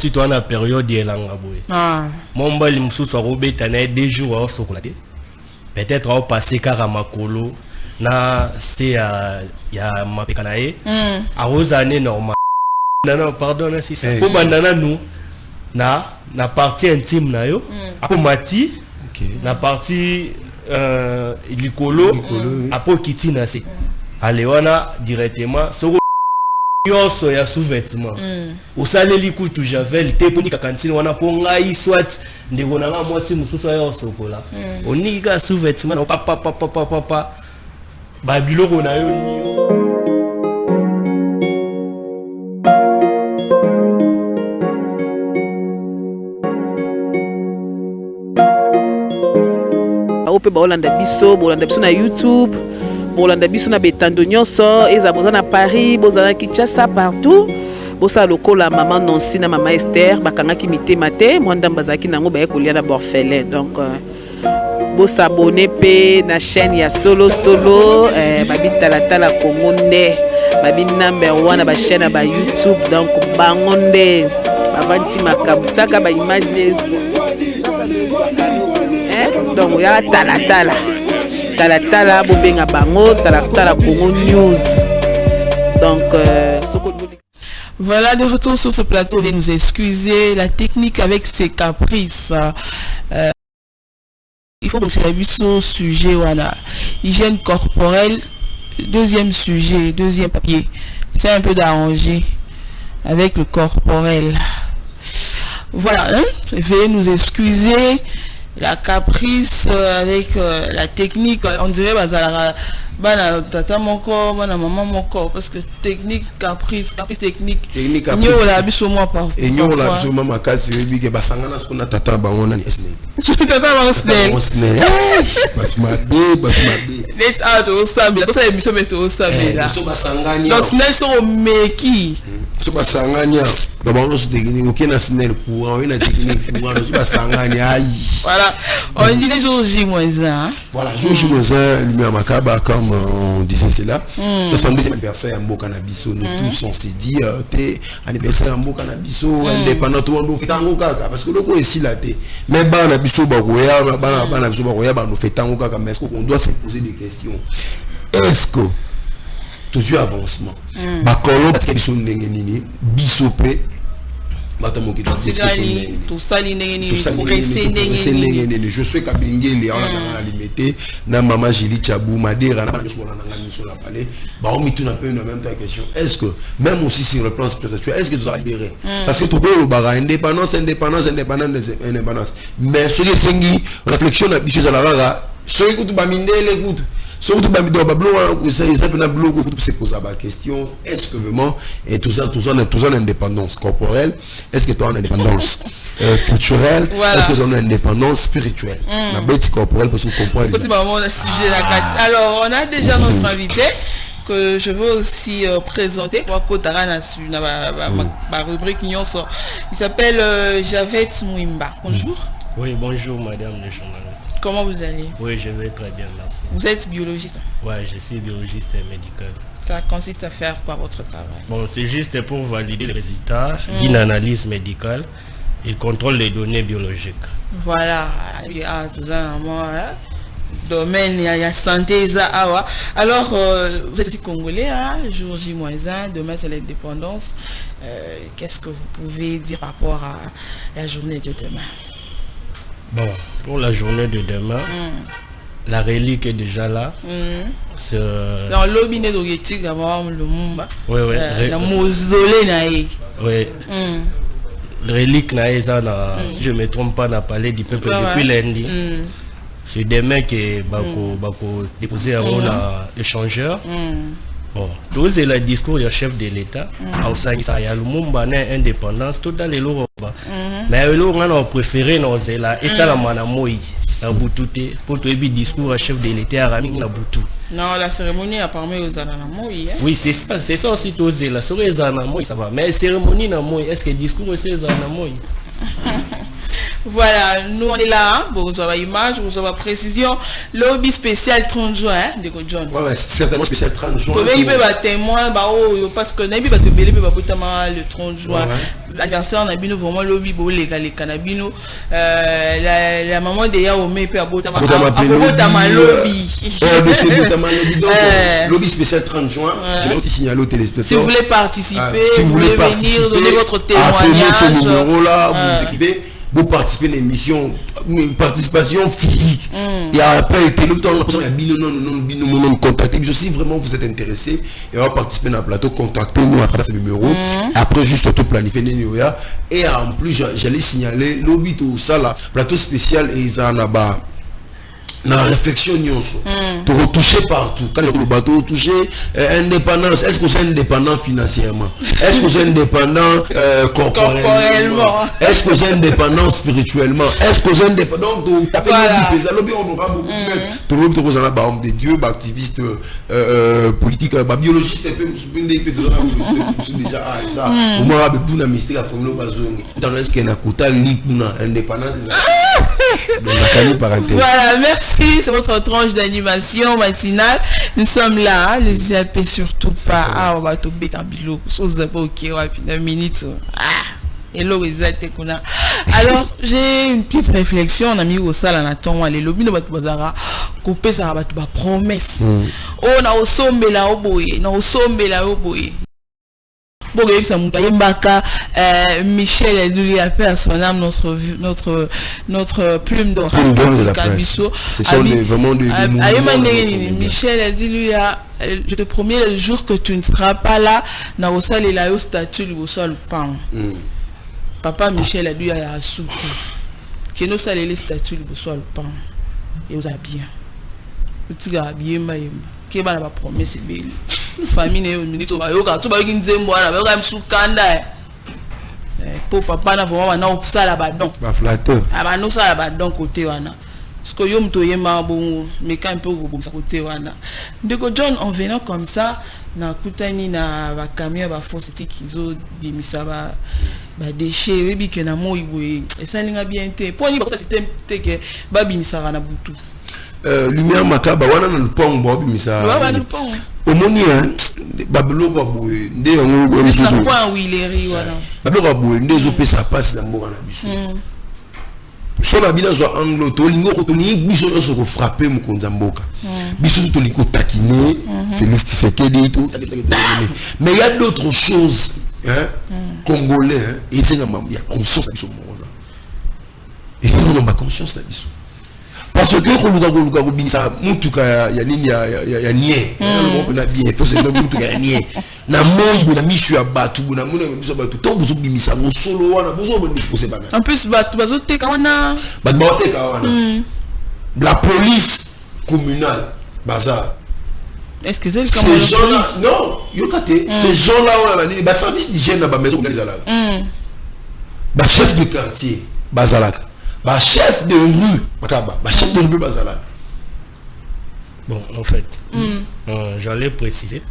si tu as une période de l'angaboué. Mon bal il me sous soit robé t'as 2 jours à socolaté. Peut-être au passé Karamakolo na c'est il y a ma pécanae à aux années normales. Non pardon si c'est pour bandana nous na partie intime na yo pour mati na partie likolo apo kiti na c'est allez wana directement so yoso ya sous-vêtement osaleli kutu javel te poni ka cantine wana po ngai soit ndeko na nga mwasi mususu ya sokola onika sous-vêtement na papa ba biloko na yo ope bolanda biso na YouTube bolanda biso na betando nyonso eza boza na Paris boza na Kinshasa partout bosa lokola maman Nancy na maman Esther bakangaki mitema te mwanda mbazaki nango baye kolia na borfelin donc bosa abonné pe na chaîne ya solo babi tala Congo nde babi number 1 na ba chaîne ba YouTube donc bango nde bavanti makabutaka ba image donc ya tala bobenga bango tala Congo News donc voilà, de retour sur ce plateau, de nous excuser la technique avec ses caprices. Il faut que la sur sujet voilà hygiène corporelle. Deuxième sujet, deuxième papier, c'est un peu d'arranger avec le corporel. Voilà, veuillez nous excuser. La caprice avec la technique, on dirait bana tata mon corps, bana maman mon corps, parce que technique, caprice technique. Nyo la biso moi par. Et nyo la biso mama kasi bige basangana ce qu'on a tata bango na snake. Tata bango snake. Basmabe. Let's out au samedi. Ça émission met au samedi là. So basangania. Donc snake so meki. So basangania. D'abord, c'est technique, aucun national courant, une technique courant, je suis pas sangania. Voilà, on disait jour J-1. Voilà, jour J-1, lumière macabre, comme on disait cela. 72e anniversaire en Bocanabiso, nous tous on s'est dit, t'es anniversaire en Bocanabiso, indépendant, tout le monde fait tango kaka, parce que le coup est si là, t'es. Mais Banabiso Bagoya, Banabiso Bagoya, nous fait tango kaka, mais est-ce qu'on doit se poser des questions? Est-ce que toujours avancement bakolo parce qu'ils sont nengeni bisopé batamoki tout ça nengeni je suis kabengeli on a limité na maman Jili Chabou Madera na sur la palais ba on mituna peu en même temps question est-ce que même aussi sur le plan spirituel est-ce que tu as libéré parce que tout le bara indépendance mais ce que c'est réflexion na bicho za la rara ce que tu ba mindele écoute surtout bah se poser la question est-ce que vraiment et tout ça indépendance corporelle est-ce que tu as une indépendance culturelle est-ce que tu as une indépendance spirituelle la bête corporelle parce que comprendre alors on a déjà notre invité que je veux aussi présenter pour Kotara ma rubrique il s'appelle Javet Mouimba. Bonjour. Oui, bonjour madame le journaliste. Comment vous allez? Oui, je vais très bien, merci. Vous êtes biologiste? Oui, je suis biologiste et médical. Ça consiste à faire quoi votre travail? Bon, c'est juste pour valider les résultats d'une analyse médicale et contrôle les données biologiques. Voilà, il y a tout ça, domaine, il y a santé, ça. Alors, vous êtes aussi congolais, jour J-1, demain c'est l'indépendance. Qu'est-ce que vous pouvez dire par rapport à la journée de demain? Bon, pour la journée de demain, la relique est déjà là. Dans l'obinet d'Ogetik, d'abord le Mumba. Oui, oui. La mausolée naïe. Oui. La relique naïe, ça, si je ne me trompe pas, n'a parlé du peuple depuis lundi. C'est demain que Bako déposé un rôle à échangeur. Bon, tout c'est le discours du chef de l'État. Il y a le Mumba indépendance, tout dans les lois. Mais on a préféré nos là et ça la manamoi la boutouté pour tout le discours à chef de l'État Rami la boutou. Non, la cérémonie a permis aux anamoi. Oui, c'est ça aussi tout là. Sur les anamoi ça va. Mais cérémonie namoi, est-ce que discours c'est anamoi? Voilà, nous on est là, vous avez image, vous avez précision. Lobby spécial 30 juin, de John. Ouais, c'est certainement spécial 30 juin. Vous pouvez y témoin, parce que Nabi va te mêler, le 30 juin. L'adversaire n'a bien vraiment lobby, les cannabino. La maman de Yaomé peut avoir lobby. Lobby spécial 30 juin. Je vais aussi signaler au téléspectateur. Si vous voulez participer, si vous voulez venir donner votre témoignage. Ce numéro-là, vous écrivez. Vous participez à l'émission, participation physique. Et après, il y a contactez. Si vraiment vous êtes intéressé et on va participer dans le plateau, contactez-nous à travers ce numéro. Après, juste tout planifier. Et en plus, j'allais signaler l'obit au ça, plateau spécial et ils en ont dans la réflexion, tu retoucher partout. Quand le bateau touché, indépendance, est-ce que c'est indépendant financièrement? Est-ce que c'est indépendant corporellement? Est-ce que c'est indépendant spirituellement? Est-ce que c'est indépendant? Donc, tu as lobby, on aura beaucoup de des dieux, activistes politiques, biologistes, déjà, au moins, avec tout un mystère, voilà, merci, c'est votre tranche d'animation matinale. Nous sommes là, ne zappez surtout pas. Ah, on va te bêter en bilo. Alors, j'ai une petite réflexion. On a mis au salle en attendant les lobbies de Bazara. Couper ça va te promesse. Oh, on a au sommet là au boye. On a au sommet là au boye. Bon, Michel lui a fait à son âme notre plume d'or. C'est ça, vraiment de Michel a dit lui, je te promets le jour que tu ne seras pas là, na au sol et là au statut au sol pain. Papa Michel a dit à souti que nous salles les statues au sol pain et aux habillés. Tu as habillé ma qui va la promesse belle. Famille ne minute ba yoka tu ba yokinze mwana ba yoka msukanda pour papa na vraiment na opsala ba don ba flatteur aba no sala ba don côté wana parce que yo mto yema bon mais quand un peu bon ça côté wana ndeko John en venant comme ça na kutani na ba camion ba force tikizo bimisa ba déchets webi ke na mo iboye esalinga bien te pour ni ba système te ke ba bimisa na butu lumière makaba wana na pont bobi misa au moni babelo baboué ndé ngo biso na point Willery wana babelo baboué ndé zo pesa passe na mboka na biso so na bina zo anglo to lingo ko to ni biso so ko frapper mukonza mboka biso to liko taquiner Félix Tshisekedi tout mais il y a d'autres choses congolais et c'est il y a conscience na biso mona et c'est non ba conscience na biso parce que quand nous avons ça mutuka ya nini ya nie on a bien faut c'est mutuka ya nie na mongo na mishu ya batu na mona biso batu to buzo bimisa mo solo wana buzo bon disposer bana en plus batu bazoteka wana la police communale bazar est-ce que c'est ces gens là non yokate ces gens là on a nini ba service d'hygiène na ba maison les ala ba chef de quartier bazalaka bah chef de rue chef de rue bazala. Bon en fait j'allais préciser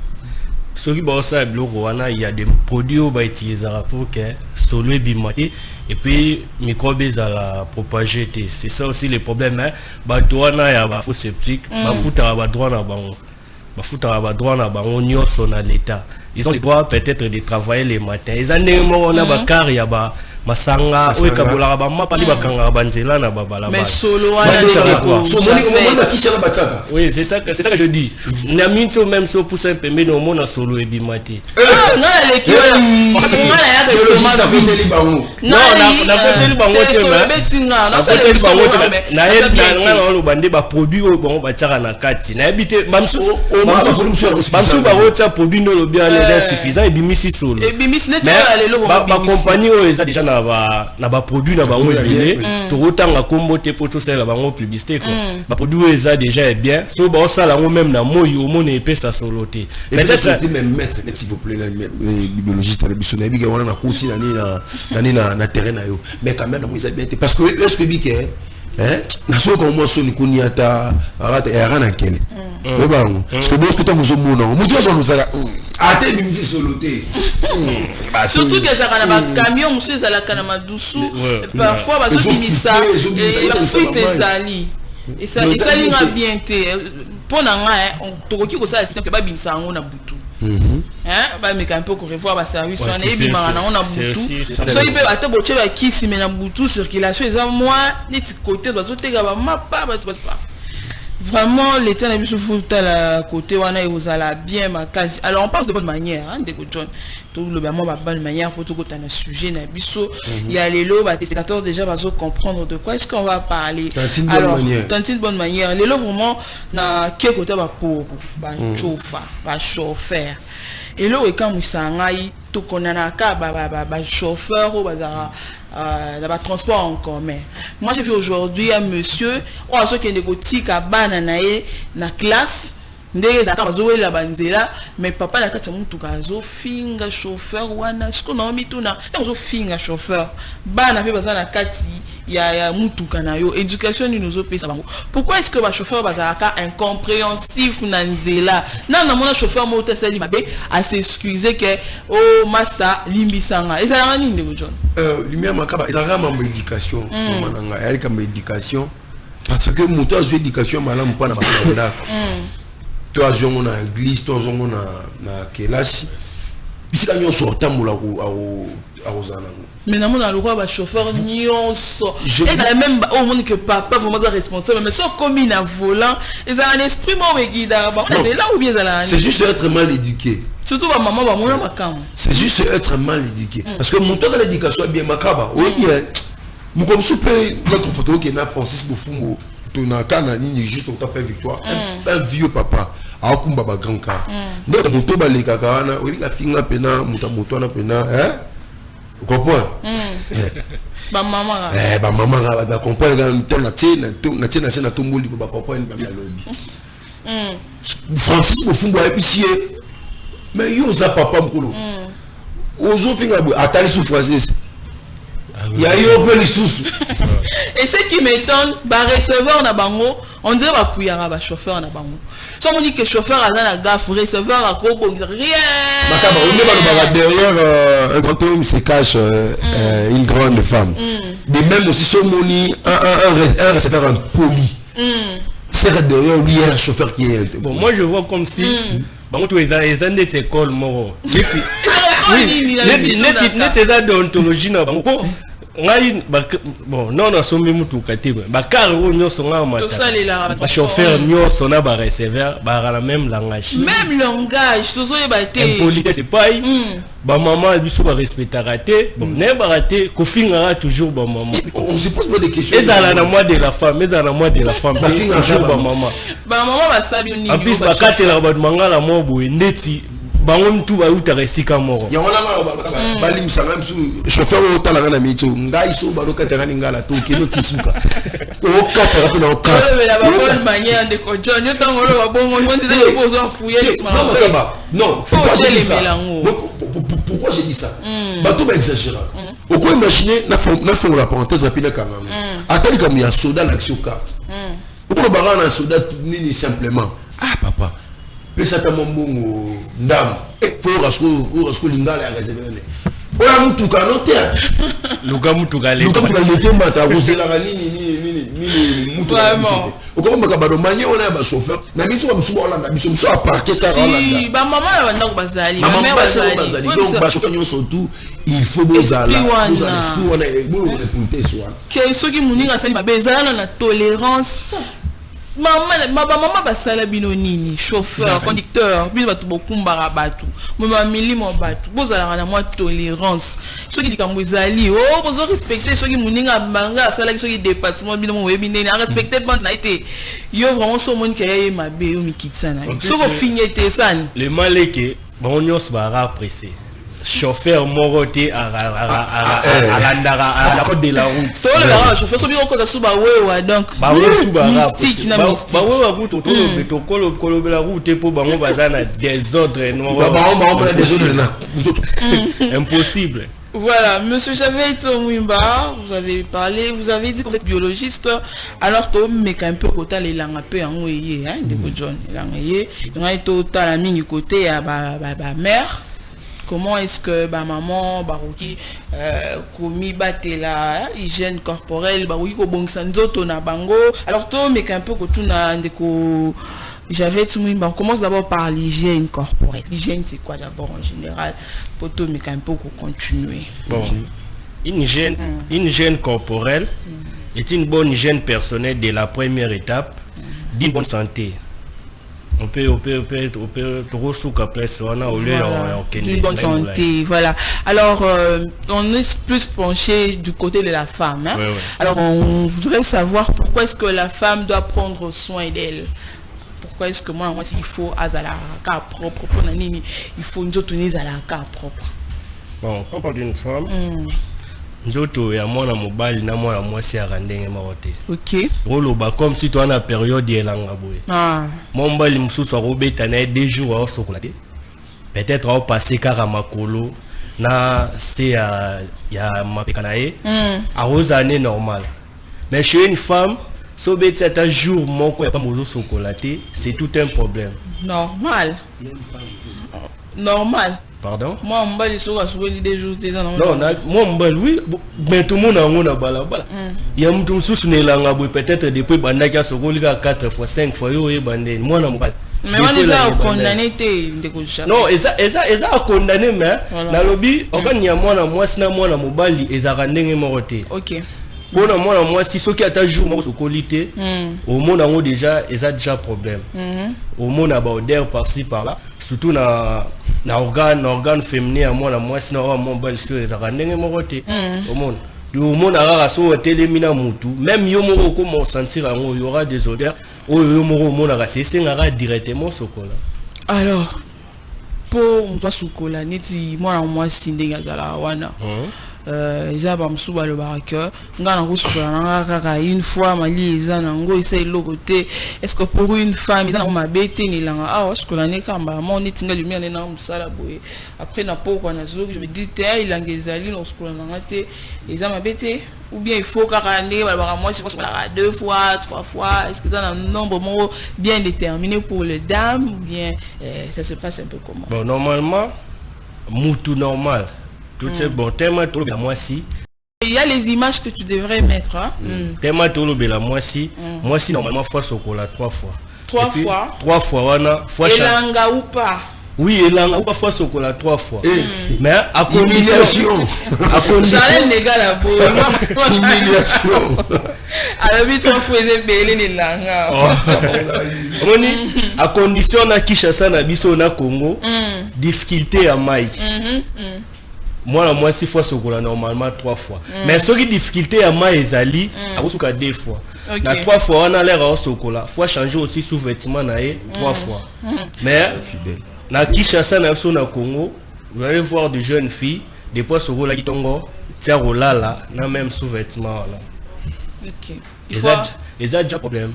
ce qui va ça il y a des produits on va utiliser pour que solo bimati et puis microbes à la propager c'est ça aussi le problème bah toi na ya ba faux sceptique ba futa ba droit na bango ba futa ba droit na bango nyonso na l'état ils ont le droit peut-être de travailler les matins ils ont on a ba car ya ba masanga oyo kabola ba mapa li bakanga banzela na babala mais solo wana oui c'est ça que je dis na minto même so pour ça pembe no mona solo e bimati non les qui parce que ngala ya que non na peut-être bango te na ngala lo bande ba produit o bon ba tsaka na kati na habite bamsu ba rota produit no lo bien les suffisant et bimisi solo et bimisi net lelo ba compagnie o eza déjà na ba produit na bango ebele to rotanga kombo te pour tout ça la bango publicité quoi ba produit eza déjà bien so ba sala ngo même na moyi o mona epesa solo te peut-être même mettre s'il vous plaît biologiste le bisonabi on a continué na terrain na yo mais quand même moi ça bien parce que est-ce que biké naso ko mo so ni kuniata arata era na kele bango parce que bon ce que tu as mon nom mutu so nous ate bimisi soloté surtout que ça kana ba camion monsieur zala kana madusu parfois ba so bimisa et la fuite ezali et ça linga bien té pour na nga on tokoki ko ça c'est que ba bimisa ngo na butu ba meka un peu ko revoir ba service on est bimana na on a butu so ibe ate boche ba kisi mais na butu circulation eza moi ni côté doit zoteka ba mapa ba vraiment l'état n'a plus souffert à la côté on a aux la bien ma case alors on parle de bonne manière hein de John tout le vraiment ba bonne manière pour tout côté un sujet na biso il y a les lots les spectateurs déjà va comprendre de quoi est-ce qu'on va parler alors dans une bonne manière les lots vraiment na quel côté va pour ba chauffeur et là quand musangai tout connana ka ba chauffeur ou ba transport en commun. Moi j'ai vu aujourd'hui un monsieur on a ceux qui négocie à bananae na classe ndenge za ka zo la banzela mais papa na kati muntu ka zo finga chauffeur wana ce qu'on a mis tout na zo finga chauffeur bana pe baza na kati ya muntu kana yo éducation ni nous opesa bango pourquoi est-ce que ba chauffeur baza ka incompréhensif na nzela na mona chauffeur moto sali mabe à s'excuser que oh master limbisanga ezala nini ndeko John lumière makaba ezala mambo éducation mananga yali kama éducation parce que moto a éducation malamu pa na bakanda to azongo na église to azongo na kelasi bisika nyonso tambola a ozanango mais na mona lokwa ba chauffeur nyonso et ça même au monde que papa vraiment responsable mais soit comme na volant et ça un esprit mo guida ba c'est là ou bien ça c'est juste être mal éduqué surtout ba maman ba mona makam c'est juste être mal éduqué parce que mon temps de l'éducation bien makaba oui nous comme souper notre photo qui est na Francis Bofungo tona kana nini juste on fait victoire un vieux papa a kumba ba grand car donc moto ba le kakana oui la finga pena moto na pena vous comprenez ba maman ba maman ba comprendre quand na tina na tomboli ba papa ni ba lobi Francis Bofungo épicier mais yo za papa mkolo ozo finga bo atali sous Francis il y a eu peu les sous et ce qui m'étonne ba receveur na bango on dirait ba kuyara ba chauffeur na bango so on dit que chauffeur a la gaffe receveur a ko bon rien makaba on est ba derrière un grand homme se cache une grande femme de même aussi so moni un receveur en poli c'est derrière lui un chauffeur qui est bon moi je vois comme si bon tu es un des écoles moro neti za déontologie na bango ngai bon non na sombi mutu katiko ba car o nyoso nga mata ba chauffeur nyoso na ba receveur ba la même langage tozo yeba te impolite c'est pas ba maman biso ba respecter raté bon ne ba raté ko finga toujours ba maman on se pose pas des questions ezala na moi de la femme toujours ba maman ba sabi ni en plus ba katela ba mangala mo bo ndeti bango tout ba uta resika moro ya wana ba limisa même sous chauffeur au talanga na mito ngai so ba loka tanga ngala to kino tisuka o kata ko na o kata mais la bonne manière de ko John yo tango lo ba bongo on dit de poser pouiller non pourquoi j'ai dit ça ba tout ba exagérer au quoi imaginer na fond la parenthèse rapide quand même attends comme il y a soda l'action carte pour ba na soda nini simplement papa pesa ta mbongo ndam faut rasko lingala ya réserver oya mutuka noter luka mutuka le mata kozela nini mutuka okoma ka bado manye ona ya ba chauffeur na biso ba musuba olanda biso muso a parquer car olanda si ba maman ya banda ko bazali ba mère bazali donc ba chauffeur nyonso tout il faut bozala esprit wana bolo ko punter soir que soki muninga sali ba bezala na tolérance maman basala bino nini chauffeur conducteur bino batu bokumbara batu mama milimo batu bozala na moi tolérance soki likambo ezali bozo respecter soki muninga banga asala soki dépassement bino mo webi nene respecter bande na été yo vraiment so moni ke ye mabe yo mikitsana soko finete sana le maleke bon nyos ba apprécier chauffeur moroté à la côte de la route so le chauffeur so bien ko suba wewa donc mystique na mystique ba wewa buto to kolo la route pour bango bazana désordre no ba désordre na impossible Voilà, monsieur Javet Mwimba, vous avez parlé, vous avez dit que vous êtes biologiste, alors que mais un peu côté les langues un peu en ouïe, hein, de John, langue on a été autant la mine côté à ba mère. Comment est-ce que ba maman barouki commis batté la hygiène corporelle barouki ko bongsanzoto na bango, alors to mais un peu côté na ndeko J'avais tout le monde. On commence d'abord par l'hygiène corporelle. L'hygiène, c'est quoi d'abord en général? Pour tout, mais un peu pour continuer. Bon, une hygiène corporelle est une bonne hygiène personnelle de la première étape d'une bonne santé. On peut après ça, on a au lieu d'une bonne santé, voilà. Alors, on est plus penché du côté de la femme. Hein? Ouais. Alors, on voudrait savoir pourquoi est-ce que la femme doit prendre soin d'elle. Pourquoi est-ce que moi il faut à la cas propre pour Nanini, il faut nous tenir à la cas propre. Bon, quand on parle d'une femme, nous ya mwana mobali na mwana mwasi ya randenge marote. OK. Roloba comme si tu as une période elanga boye. Ah. Mon mobali mususu akobeta na 2 jours au chocolat. Peut-être au passer kara makolo na c'est ya mapekana ye. A rosane normal. Mais chez une femme so bête un jour mon quoi pas mozo chocolaté, c'est tout un problème. Normal. Normal. Pardon? Moi on va les soir les 2 jours des ans. Non, moi on va oui, mais tout le monde a bala. Il y a mutu sous nelanga boy peut-être depuis bandaka sokolika 4 fois 5 fois yo e bandé. Moi on va. Mais on les a condamné te ndeko. Non, eza condamné mais na lobby on va nya mwana mwasi na mwana mobali ezaka ndenge morote. OK. Bon, moi, si ce qui a jour moi au qualité, au monde en déjà, ils ont déjà problème. Au monde a d'air par-ci par-là, surtout na organe féminin à moi sinon mon bel sur les arandeng moroté. Au monde a raso télémina mutu, même yo moro comment sentir en il y aura des odeurs, au yo moro monde a c'est ngara directement chocolat. Alors pour moi chocolat neti moi sindé ngazala wana. Ils ont souba le baraka une fois mali ils ont essaye le côté est-ce que pour une femme ils ont ma bête ni là ah est-ce que l'année quand mon est tinga lumière na musala boye après na pourquoi na zo je me dis t'es il angezali lorsque on a été ils ont ma bête ou bien il faut carrément moi c'est 2 fois 3 fois est-ce que ça a un nombre bien déterminé pour les dames ou bien ça se passe un peu comment? Bon normalement moutou normal. Tout c'est bon, tellement tout le moi si. Il y a les images que tu devrais mettre. Hein? Tellement tout le moi si normalement fois chocolat 3 fois. 3 fois. 3 fois wana fois elanga ou pas. Oui, elanga ou pas fois chocolat 3 fois. Mais à condition. À condition. Les gars là beau. Humiliation. Alors vite on faisait belé l'elanga. On à condition na Kinshasa na biso na Congo. Difficulté à maï. Moi 6 fois chocolat normalement 3 fois. Mais ce qui difficulté à moi ezali à vous 2 fois. La 3 fois on a l'air au chocolat. Faut changer aussi sous vêtement na 3 fois. Mais na Kinshasa na Congo, vous allez voir de jeunes filles des fois chocolat qui tongo tia rolala na même sous vêtement là. OK. Ils ont déjà problème.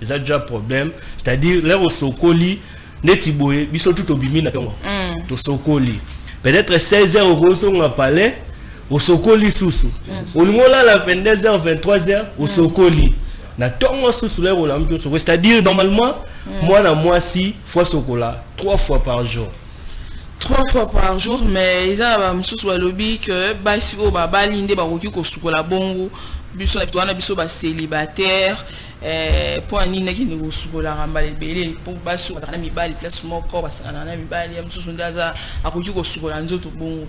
Ils ont déjà problème, c'est-à-dire l'air au sokoli netiboye biso tout obimi na tongo. To sokoli. Peut-être 16h au Rosso on a parlé au Sokoli Soussou. Au Limola la 22h 23h au Sokoli. Na tongo sous l'air au lampi au c'est-à-dire normalement moi na moi si fois chocolat 3 fois par jour. 3 fois par jour mais ils ont sous le lobby que basi o baba linde ba roki ko chocolat bongo biso na toana biso ba célibataire pour nina qui nous chocolat ramba lebele pour basi na mibali place moko ba na mibali ya msusu ndaza akoki ko chocolat nzoto bongo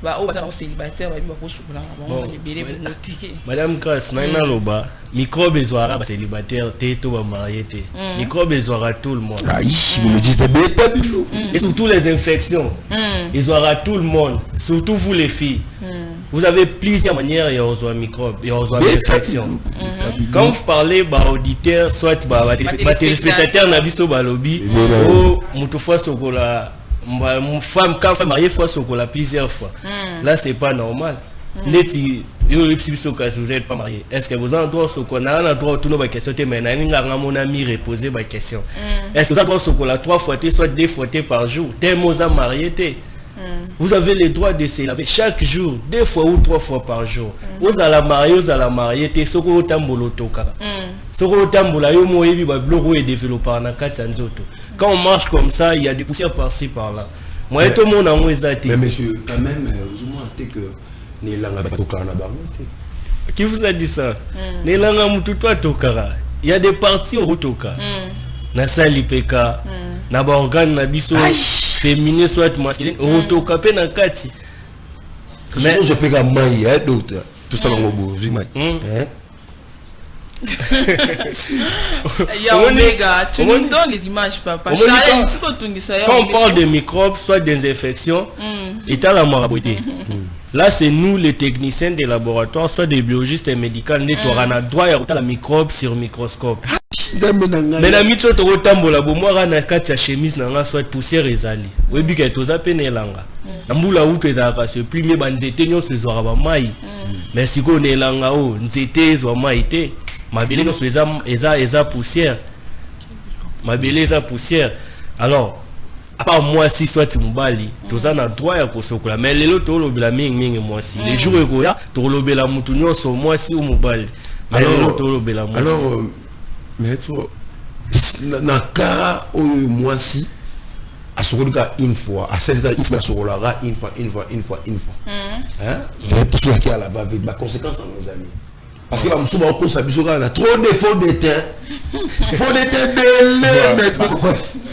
ba o ba célibataire ba bi ba ko chocolat bongo lebele bonoti. Madame Grace na loba microbe ezwara ba célibataire te to ba marié te. Microbe ezwara tout le monde. Aïe, vous me dites bêta bilo. Et surtout les infections. Ezwara tout le monde, surtout vous les filles. Vous avez plusieurs manières de avoir microbes, de avoir infections. Quand vous parlez auditeur, soit téléspectateur na biso balobi ou mutufa sokola femme quand femme mariée fois sokola plusieurs fois. Là c'est pas normal. Neti yo vous n'êtes pas marié. Est-ce que vous avez droit sokola na droit tout nos questions mais na ninga mon ami reposer ma question. Est-ce que vous avez droit sokola 3 fois soit 2 fois par jour? T'es moza marié t'es Vous avez le droit de se laver chaque jour, 2 fois ou 3 fois par jour. Vous allez marier, t'es soko otambolo tokara. Soko otambola yo moyebi ba bloko et développeur na kati nzoto. Quand on marche comme ça, il y a des poussières par-ci par-là. Moi tout le monde en ezati. Mais monsieur, quand même, vous m'entendez que ni langa tokara na bango. Qui vous a dit ça? Ni langa mutu toi tokara. Il y a des parties au toka. Na sali peka, na ba organe na biso féminin soit masculin, au toka pe na kati. Mais je peux pas mailler d'autres. Tout ça dans le beau, j'imagine. Il y a Omega, tu nous donnes les images, papa. Quand on parle de microbes, soit des infections, et à la marabouté. Là, c'est nous, les techniciens des laboratoires, soit des biologistes et médicaux, on a droit à la microbe sur microscope. Mais la mitso to tambola bo moi na kati ya chemise na soit poussière ezali. Oui bi ka toza penelanga. Na mbula uto ezaka se plus me banzete nyonso ezwaka ba mai. Mais siko nelanga o nzete ezwa mai te. Mabele nyonso eza poussière. Mabele eza poussière. Alors à part moi si soit mobali, toza na droit ya kosokola. Mais lelo to lobela mingi moi si. Les jours ekoya to lobela mutu nyonso moi si ou mobali. Alors to lobela moi. Alors mais tu na cas où moi si à ce cas une fois à cette date il faut une fois hein mais tout ce qui a là-bas avec ma conséquence dans mes amis parce que la moussa va cause biso on a trop de faux d'étain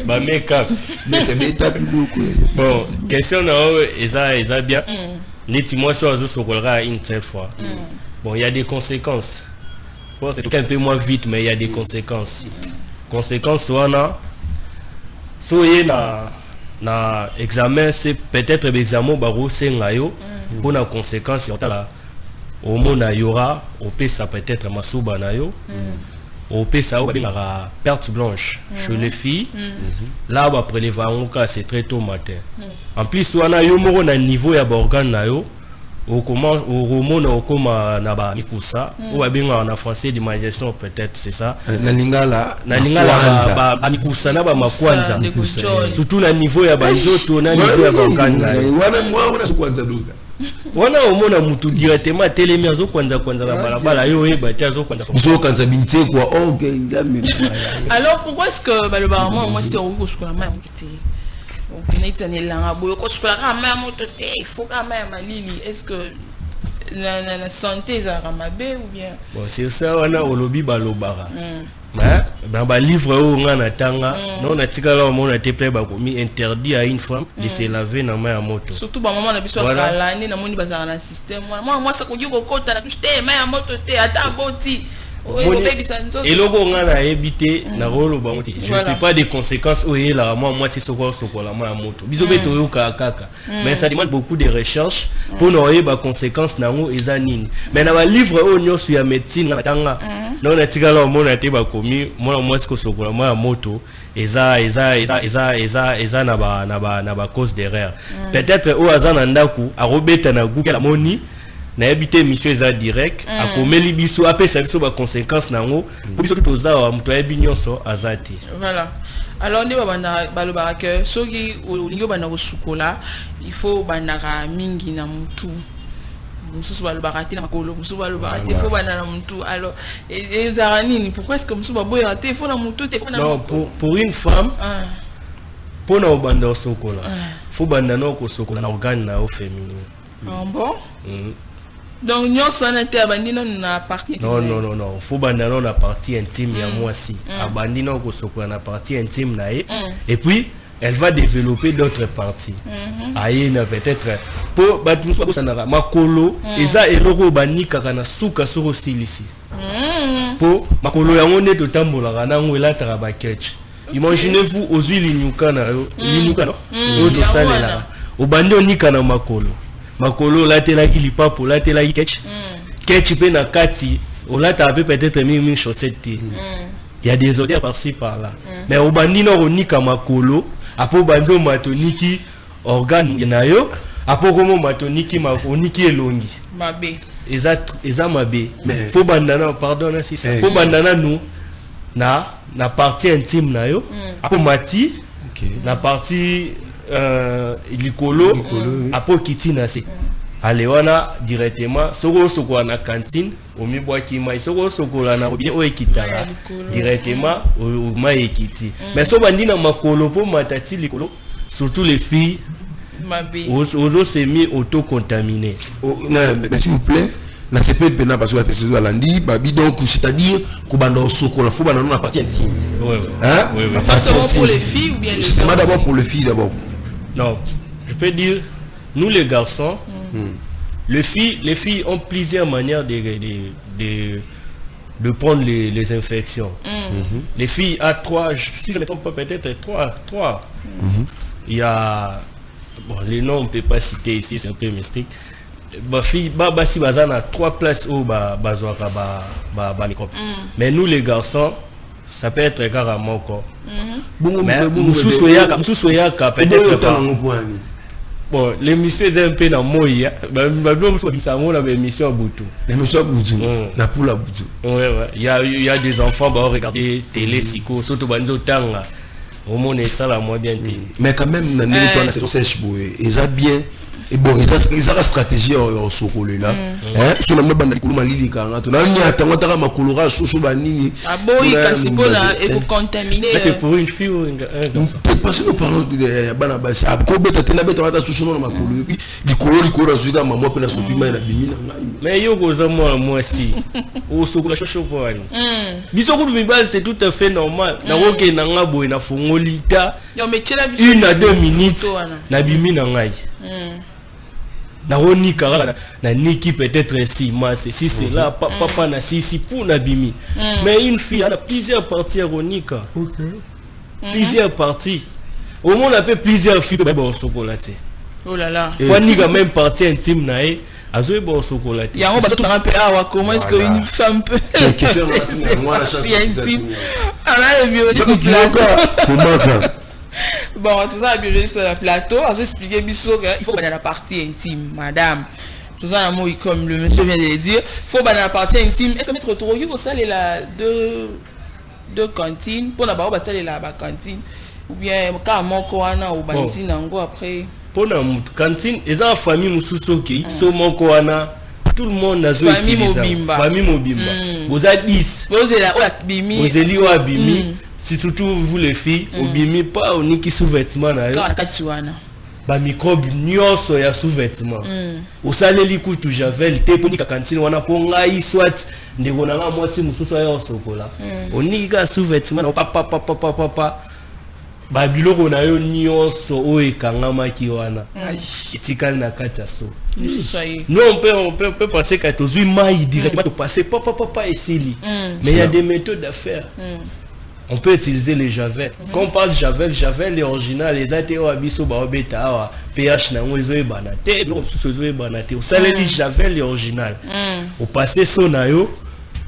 bah make-up bon question na eza bien les timois sur sokolera une seule fois bon il y a des conséquences. Bon, c'est un peu moins vite, mais il y a des conséquences. Conséquences, soit na examen, c'est peut-être l'examen barreau c'est ngayo pour la conséquence au mona yora au ça peut-être masuba nayo au ça la perte blanche chez les filles. Là après les cas c'est très tôt matin. En plus soit na yo moro na niveau ya organe nayo au comment au roman au comment naba mikusa ou abinga en français d'imagination peut-être c'est ça na lingala ba mikusa na ba makwanza surtout na niveau ya banjoto na niveau ya bangana wana kwanza duka wana omona mutu directement telemi azo kwanza na balabala yo eba ti azo kwanza so kanza binti kwa okay ndami. Alors pourquoi est-ce que le barman moi c'est au ko la main il faut quand même est-ce que la santé ça ramabé ou bien bon c'est ça on a au lobby balobara mais dans ba livre où on a tanga non on a tikala on a été plein ba commis interdit à une femme de se laver na main à moto surtout ba maman na biso kala ni na moni bazara na système moi ça ko diko kota na touche te main à moto te ata boti. Et le bon a évité na rolo ba moti. Je sais pas des conséquences où est là moi c'est soko la main à moto. Bisobe to yo kaka. Mais ça demande beaucoup de recherches pour n'avoir pas conséquences na ngo ezanini. Mais na ba livre o nyoso ya médecine na tanga. Non na tikala o mona te ba komi moi c'est soko la main à moto. Eza na ba cause d'erreur. Peut-être o azana ndaku a robeta na guka la moni. Na habité mission eza direct a komeli biso apé service ba conséquences nango pour biso tout oza muto ya binyonso azati. Voilà. Alors on bana balobaka que soki olingo bana ko sukola il faut banaka mingi na mutu. Mususu balobaka te na makolo mususu balobaka te faut bana na mutu. Alors ezarani pourquoi est-ce que mususu baboya te faut na mutu te faut na. Non pour une femme pour na obanda sokola faut banda na ko sokola na organe na au féminin. Ah bon? Donc nous sommes na partie non faut bandana na partie intime ya moi si abandina ko sokola na partie intime na et puis elle va développer d'autres parties aïe peut-être pour batu so na makolo eza eloko banika kana suka soko silisi pour makolo yango ne to tambola na ngwela tara ketch. Imaginez-vous aux huiles linyuka na linyuka no to salela obandi onika na makolo makolo la tela ki lipapo la tela ki ketch pe na kati o la ta peut-être même chaussette. Il y a des odeurs par-ci par-là mais au bandino onika makolo apo bando matoniki organe na yo apo komo matoniki makoniki elongi mabe eza mabe faut bandana pardon na si ça faut bandana nous na partie intime na yo apo mati na partie likolo apo kitina se alewana directement soko na cantine omi boaki mai soko na bien o ekitala directement o mai ekiti mais so bandi na makolo po matati likolo surtout les filles ozo semi auto contaminé s'il vous plaît na CP pena parce que la test de lundi babi donc c'est-à-dire ko bando soko la faut bando na partie intime hein ça c'est pour les filles ou bien les c'est d'abord pour les filles d'abord non je peux dire nous les garçons les filles ont plusieurs manières de prendre les infections. Les filles à 3, si je ne me trompe pas, peut-être 3. Il y a, bon, les noms on ne peut pas citer ici, c'est un peu mystique. Si on a 3 places où mais nous les garçons, ça peut être carrément encore. Mais nous peut-être pas. Bon, l'émission est un peu dans Moïa. L'émission à Boutou. L'émission à Boutou. Na pour la Boutou. Ouais. Il y a des enfants qui regardent télé, psycho, surtout Banzo Tanga. Au monde est ça la moi bien. Mais quand même, dans les temps, c'est ils ont bien. Et bon, ils ont la stratégie au Sokolo là. Sur le mode de Malili, quand on a mis à Tamata Makolora, Sosobani. Ah bon, il et vous contaminer. C'est pour une fille ou un garçon. Parce que nous parlons de Banabas. À Kobe, tu as la bête, on a sous nom Makolo. Likolo, Zuga, maman, peut la soupima et la bimina. Mais yo, moi aussi. Au Sokolo, Chochopoani. Bisoko de Mibal, c'est tout à fait normal. Naroke Nangabo et Nafongolita. 1 à 2 minutes. Nabimina ngai. Na roni kara na niki peut-être si masse si c'est là papa na si pour na bimi mais une fille elle a plusieurs parties ronika plusieurs parties au moins on appelle plusieurs filles bon chocolaté oh là là quoi ni quand même partie intime na e azoe bon chocolaté ya on va tout rappeler comment est-ce qu'une femme peut moi la chance intime alors le biologiste comment bon, tout ça, biologiste sur le plateau, j'ai expliqué qu'il faut dans la partie intime, madame. Tout ça, comme le monsieur vient de le dire, il faut dans la partie intime. Est-ce que mettre autour de ça, il y a deux cantines, pour n'avoir pas ça, il y a la cantine, ou bien, carrément, quoi, ou bantine, en gros, après. Pour la cantine, ils ont une famille, Moussoussoki, Somo Koana. Tout le monde a joué famille Mobimba. Vous avez 10. Vous avez Bimi. Si surtout vous les filles, Obimi pas au niki sous-vêtement na yo. Ba microbe nyoso ya sous-vêtement. Au saleli kutu javel te poni ka cantine wana po ngai soit ndeko na nga mwasi mususu ya sokola. Oniki ka sous-vêtement na papa. Ba biloko na yo nyoso o ekangama ki wana. Etikali na kati ya so. Nous on peut penser qu'à tous maï directement de passer papa et Célie. Mais il y a des méthodes à faire. On peut utiliser les javel. Quand on parle de javel les originales, les ATO abisso baobeta pH na ngo ezoe banate, donc sous ezoe banate. Au salé javel les originales. Au passé sonayo,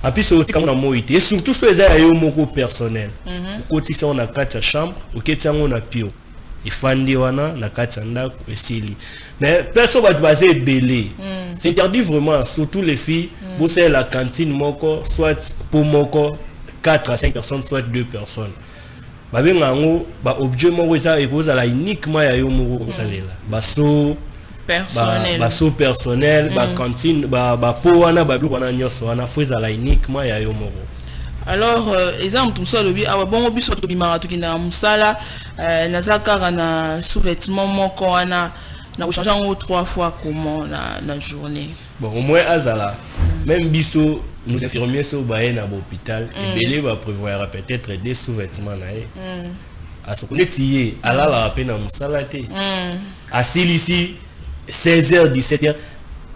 et puis c'est aussi comme on a moïté. Et surtout sur les ayo moko personnel. Au côté ça on a 4 chambres, au côté ça on a pio. Et fandi wana na katanda esili. Mais personne va baser belé. C'est interdit vraiment, surtout les filles, bosser la cantine moko, soit pour moko 4 à 5 personnes, soit 2 personnes. Bah bien en bah objet moko ça et pose à la uniquement ya yo moko comme ça là. Baso personnel. Baso personnel, bah cantine, bah po wana ba blo wana nyoso wana faut à la uniquement ya yo moko. Alors exemple tout ça le bon biso to bimara to kina musala na zakara na sous-vêtement moko wana na changer en 3 fois comment na journée. Bon au moins azala même biso nous infirmiers so baé na l'hôpital et belé va prévoir peut-être des sous-vêtements na à ce qu'on est ala la peine na musala té asili ici 16h 17h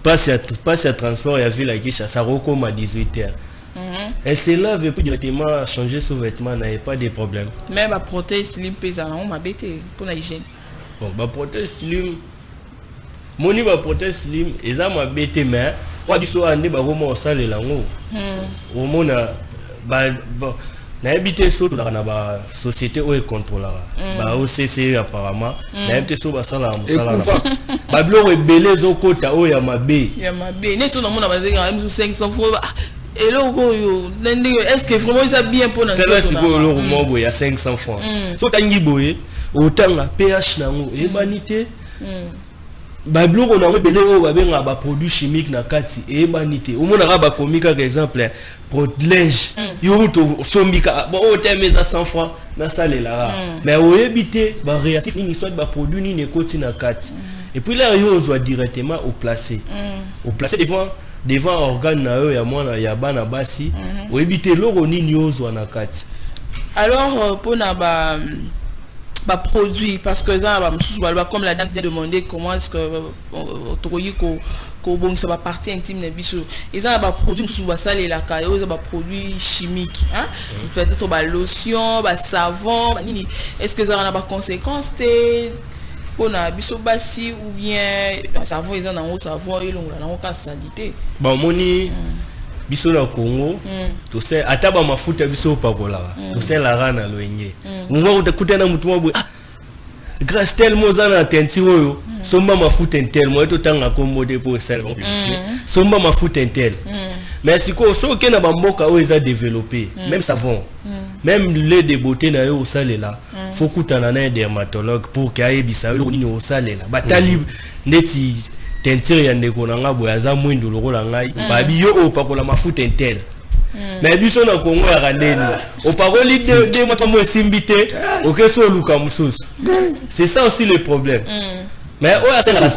passe à transport ya ville qui ça recommence à 18h. Elle se lave et puis directement changer sous vêtements, n'a pas de problème. Mais ma prothèse slim pèse à on m'a bêté pour l'hygiène. Bon, ma prothèse slim, mon niveau prothèse slim, et ça m'a bêté mais on dit soit ande ba comment on sale lango. Au monde bon, n'a habité sur dans la société où est contrôleur. Ba OCC apparemment, n'a habité sur ba sala musala. Ba blo rebelle zo kota o ya mabe. Ya mabe. Net sur le monde a basé quand même 500 fois. Et là, est-ce que vraiment ça bien pour notre il y a 500 francs. So tangi boye, autant la pH nango et banité bablo on a belé o babenga ba produits chimiques na kati et banité au mona ba komika par exemple protlège yo to sombika bon o te meza 100 francs na salé là mais au éviter ba réactif ni soit ba produit ni ne koti na kati et puis là yo on directement au placé devant organe na yo ya mwana ya bana basi au éviter loro ni nyozo na kati. Alors pour na ba produit parce que ça comme la dame vient demander comment est-ce que bon ça va partie intime de biso et ça va produit sous ça les la caillou ça va produit chimique hein peut-être ba lotion ba savon est-ce que ça a pas conséquences pour na biso basi ou bien savon ils en ont savon et l'on a aucune salité bon moni biso na Congo to se ataba mafuta biso pakola to se la rana loenye ngo utakutana mtu mwa grâce tellement za tenti oyo somba mafuta tellement to tanga commode pour ça somba mafuta tel mais siko so ke na bamboka oyo za développer même savon même lait de beauté na yo salela faut kutana na dermatologue pour ka yebisa yo ni o salela batali neti tentire ya ndeko na ngabo ya za mwindo lokola ngai babi yo opakola mafuta intel mais biso na Congo ya randeni opakoli de moto mo simbite okeso luka mususu c'est ça aussi le problème mais c'est la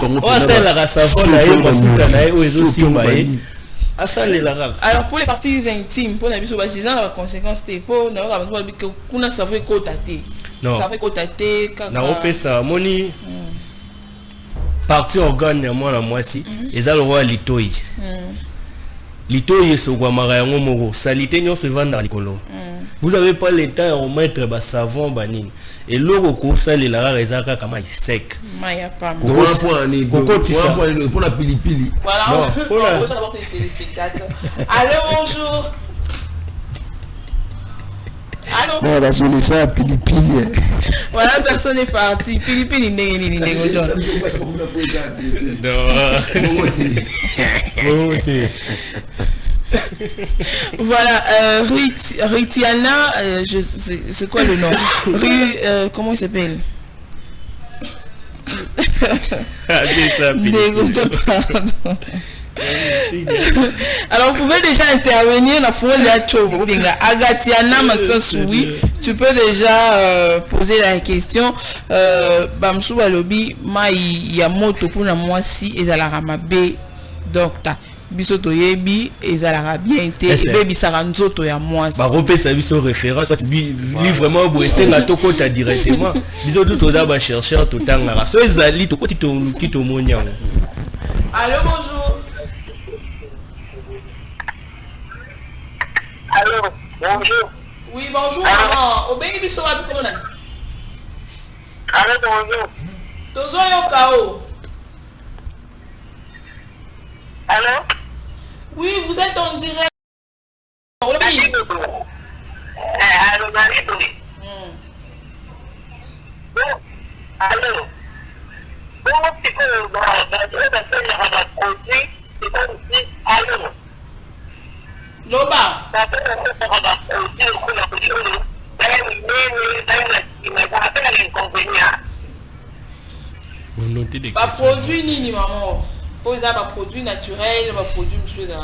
savon na yo mafuta na yo ezo simba alors pour les parties intimes pour na biso ba ça la conséquence te pour na ba biso kuna savon ko tate savon ko tate kaka na opesa moni partie organe ya mwana mwasi eza le roi litoi litoi esokwa mara yango moko salité nyonso evanda likolo vous avez pas le temps de mettre ba savon banini et loko ko salela rara eza kaka mai sec maya pa pour la pilipili voilà pour la téléspectateurs. Allô bonjour. Allô. Non, la solution à pilipili. Voilà, personne est parti. Pilipili n'est voilà, Ritiana, c'est quoi le nom? Comment il s'appelle? Alors vous pouvez déjà intervenir dans la Agatiana Massasoui, tu peux déjà poser la question Bamsou Balobi ma yamoto pour moi si et à la ramabe docteur bisoto yebi et à la bien été baby saranzoto ya moi ba repesa biso référence lui vraiment bo essayer la tokota directement bisoto toza ba chercheur totanga so ezali to kito monya. Allô bonjour. Allô, bonjour. Oui, bonjour, maman. Au béni biso wa bitona. Allô, bonjour. Tozo yo kao. Allô? Oui, vous êtes en direct. Au béni. Allô, Marie. Allô. Bon, c'est que allô. Loba. Pas produit ni maman. Pour ça pas produit naturel, pas produit monsieur là.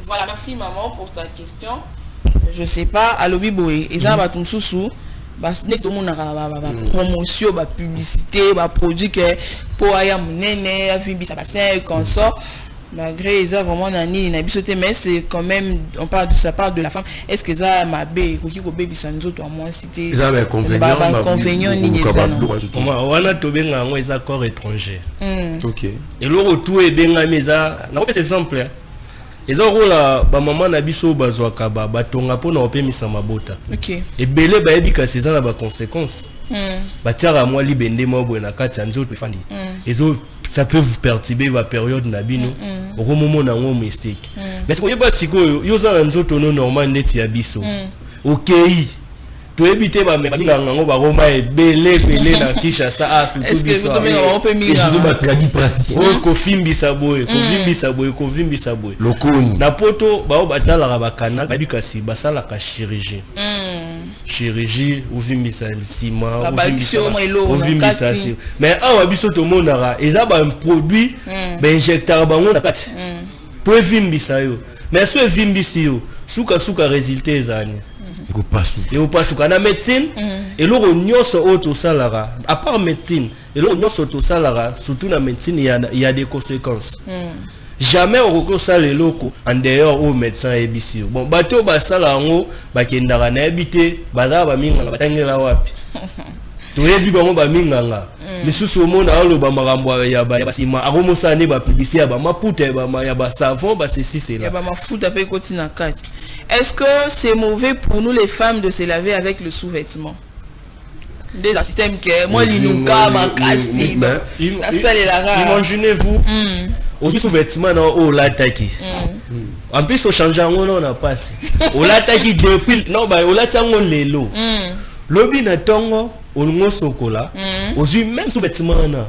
Voilà, merci maman pour ta question. Je sais pas, à l'obiboé, et ça va tout sous tout le monde a promotion, publicité, produit que pour aller à mon comme ça. Malgré ça vraiment mais c'est quand même on parle de sa part de la femme. Est-ce que ça m'a baby sans autres moi cité ça va inconvénient ni ça on a tobé ngo les accords étrangers. OK. Et le retour est bien meza na par exemple et donc là ba maman na biso bazwaka ba tonga pona opemisa mabota. OK. Et belé ba ebika c'est ça la conséquence. Batiara moi libende mobo na kati nzoto efandi. Et ça peut vous perturber la période na bino au moment na ngo mistake. Mais ce que yeba siko yo za nzoto no normal ndeti ya biso. OK. to éviter ba menga ngo ba Roma e belé na Kinshasa surtout est-ce que vous tombez en peu minga surtout ba tradi pratique ko fimbisa boy lokoni na poto ba batala ba kana ba bikasi basala ka chirurgie ou vimbisa sima ou vimbisa mais awa biso to monara eza ba un produit ba injecteur bango na kati pour vimbisa yo mais so vimbisi yo suka résultat ezani et au passe na médecine et l'on nyonso auto salara à part médecine et l'on nyonso auto salara surtout na médecine il y a des conséquences jamais on recourt ça les locaux en dehors au médecin ebisi bon bato ba sala ngo ba kendara na ebité baza ba minga batangela wapi to yebi bango ba minga lisusu omona aloba makambo ya basima akomosa ne ba publicité ba maputa ya ba savon ba ceci c'est là ya ba mafuta pe koti na kati. Est-ce que c'est mauvais pour nous les femmes de se laver avec le sous-vêtement? Déjà système que moi l'inuka makasi imaginez-vous au sous-vêtement au lataki en plus au changeant on a passé au lataki depuis non bah au latango lelo lobi na tongo olungo sokola aux même sous-vêtement na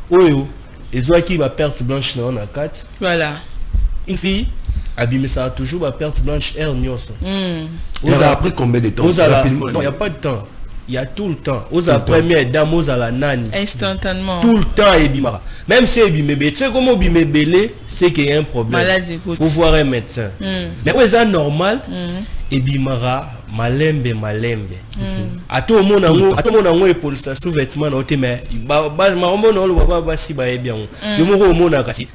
oyo ezwaki ba perte blanche na on a 4 voilà une fille abîmer ça toujours ba perte blanche air nyoso après combien de temps rapidement il y a pas de temps. Il y a tout le temps. Aux premières dames, aux à la nani. Instantanément. Tout le temps, ebimara. Même si ebimébé, tu sais comment ebimébélé, c'est qu'il y a un problème. Maladie. Faut voir un médecin. Mais c'est normal. Ebimara, malembe. À tout le monde, et pour ça, sous-vêtement, mais il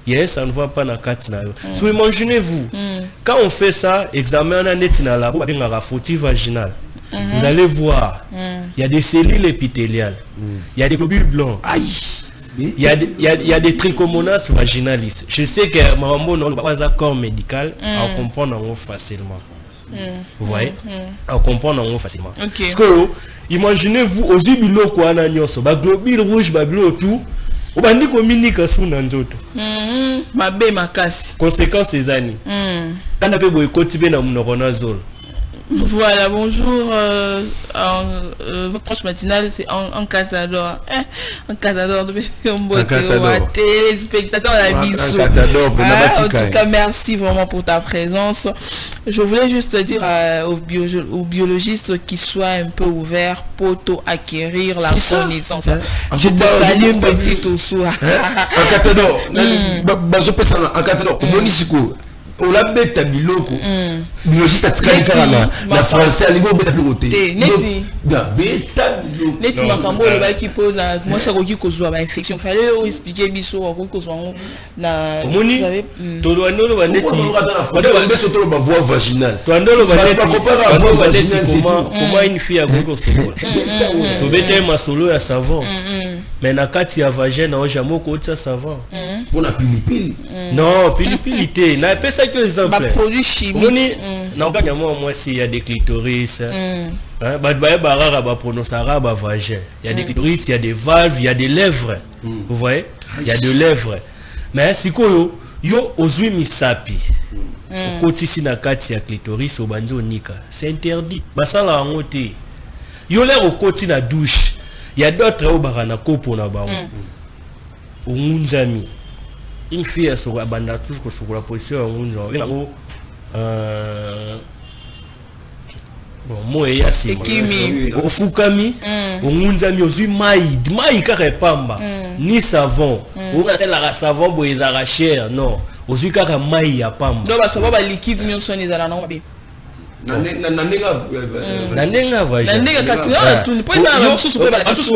y a ça ne va pas dans 4 nayo. So imaginez-vous, quand on fait ça, examen en netina la frottis vaginal. Vous allez voir, il y a des cellules épithéliales, il y a des globules blancs, il y a des trichomonas vaginalis. Je sais que Marambo n'a pas un corps médical, on comprend facilement. Vous voyez, on comprend facilement. Parce que imaginez-vous, aux jubilos quoi na nyoso, ba globules rouges, ba bleu tout. On va dire communique sur nanzoto. Ma bé ma casse. Conséquences ces années. Quand on a fait boycotter na monoronazole. Voilà, bonjour. Votre tranche matinale, c'est en catador. En catador de téléspectateurs à la bisou. En tout cas, merci vraiment pour ta présence. Je voulais juste dire aux biologistes qu'ils soient un peu ouverts pour acquérir la connaissance. Je te salue, petit Oussoua. En catador, en catador, on l'a bête à biloko biologiste a tiré la français à niveau bête biloko neti da bêta biloko neti makambo le ba ki po na moi ça koki kozwa ba infection fallait expliquer biso ko kozwa na vous savez to ndolo ba neti ba neti to ba voie vaginale to ndolo ba neti comment une fille a ko sokola to bête masolo ya savon mais na kati ya vagin na jamais ko tsa savon pour la pilipili non pilipili te na pesa que exemple ba produit chimique non pas moi s'il y a des clitoris ba rara ba prononcera ba vagin il y a des clitoris il y a des valves il y a des lèvres vous voyez il y a des lèvres mais sikoyo yo ozui misapi kotisi na kati ya clitoris obanzo nika c'est interdit basala ngote yo l'air au koti na douche il y a d'autres au barana kopo na ba unzami une fille sur abanda toujours sur la position unzo bon moi ya sima ofukami unzami ozui mai kaka pamba ni savon on a la savon boeza la chair non ozui kaka mai ya pamba donc ba savon ba liquide nyonso ni zala na obi nandenga vagin kasi tu peux ça mususu pe ba mususu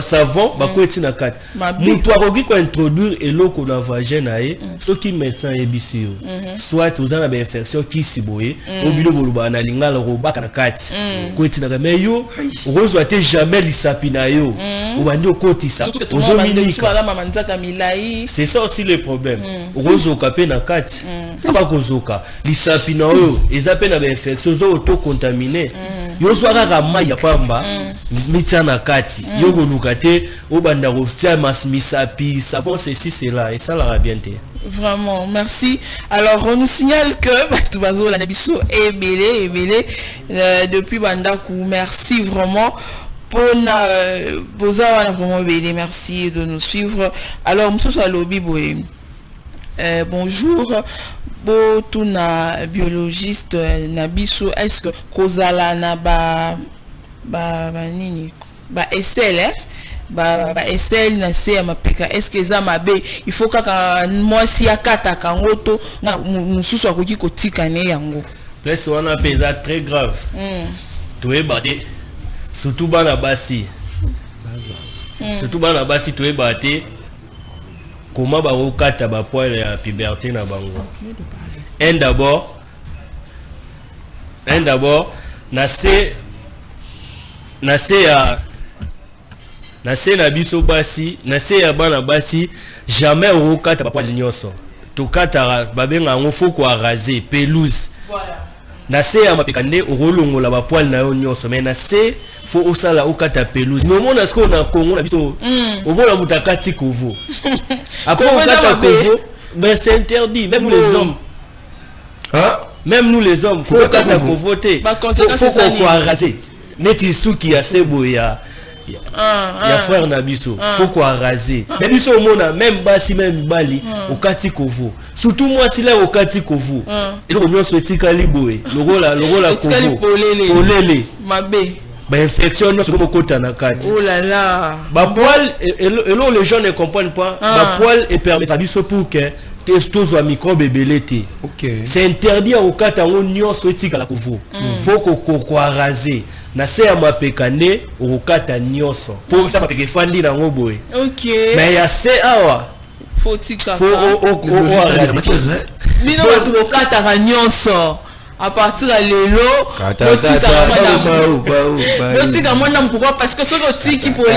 savon ba ko etina kati mutu akoki ko introduire eloko na vagin na ye soki médecin ebisi yo soit ozana ba infection ki siboye obilo boluba na lingala robaka na kati ko etina mais yo rozwa te jamais lisapi na yo obandi okotisa ozominika c'est ça aussi le problème rozoka pe na kati pas kozoka lisapi na yo eza pe na ba infection zo auto contaminé yo soka kama ya pamba mitia na kati yo koluka te obanda ko misapi savon ceci cela et ça la bien te. Vraiment, merci. Alors, on nous signale que tout bazo la nabiso est belé depuis Bandakou. Merci vraiment pour Boza vraiment belé. Merci de nous suivre. Alors, monsieur soit lobby bonjour. Tuna biologiste nabiso, est-ce que Kozala na ba nini ba SL SL na se mapeka, est-ce que za mabe il faut kaka moi si akata kangoto na mususu akoki kotika ne yango place wana pesa très grave toye bate surtout bana basi toye bate comment ba okata ba poil ya puberté na bango. Un d'abord na biso basi na se ya bana basi jamais okata ba poil nyonso to kata babenga ngo foko raser pelouse. Voilà. Na se ya mapekande orolongola ba poil na yo nyonso mais na se faut osala okata pelouse. No mona sko na Congo na biso omona mutakati kovo. Après okata kovo mais c'est interdit même les hommes. Hein? Même nous les hommes faut okata kovo te. Faut ko raser. Neti suki ya sebo ya frère na biso faut ko raser. Mais biso omona même basi même bali okati kovo. Surtout moi si là okati kovo. Et donc on se tikali boé. Logola kovo. Polele. Mabe. Bah infection non c'est comme kota na kati. Oh là là. Ba poil et là les gens ne comprennent pas. Ba poil et permet à biso pour que testo soit microbe belete. OK. C'est interdit au kata on nyonso tikala kovo. Faut ko raser. Na se ya mapekane okata nyonso pour ça mapeke fandi na ngoboy. OK. Mais ya se awa faut tika. Faut Mino watu okata nyonso à partir de l'élo pourquoi parce que ce qui pour les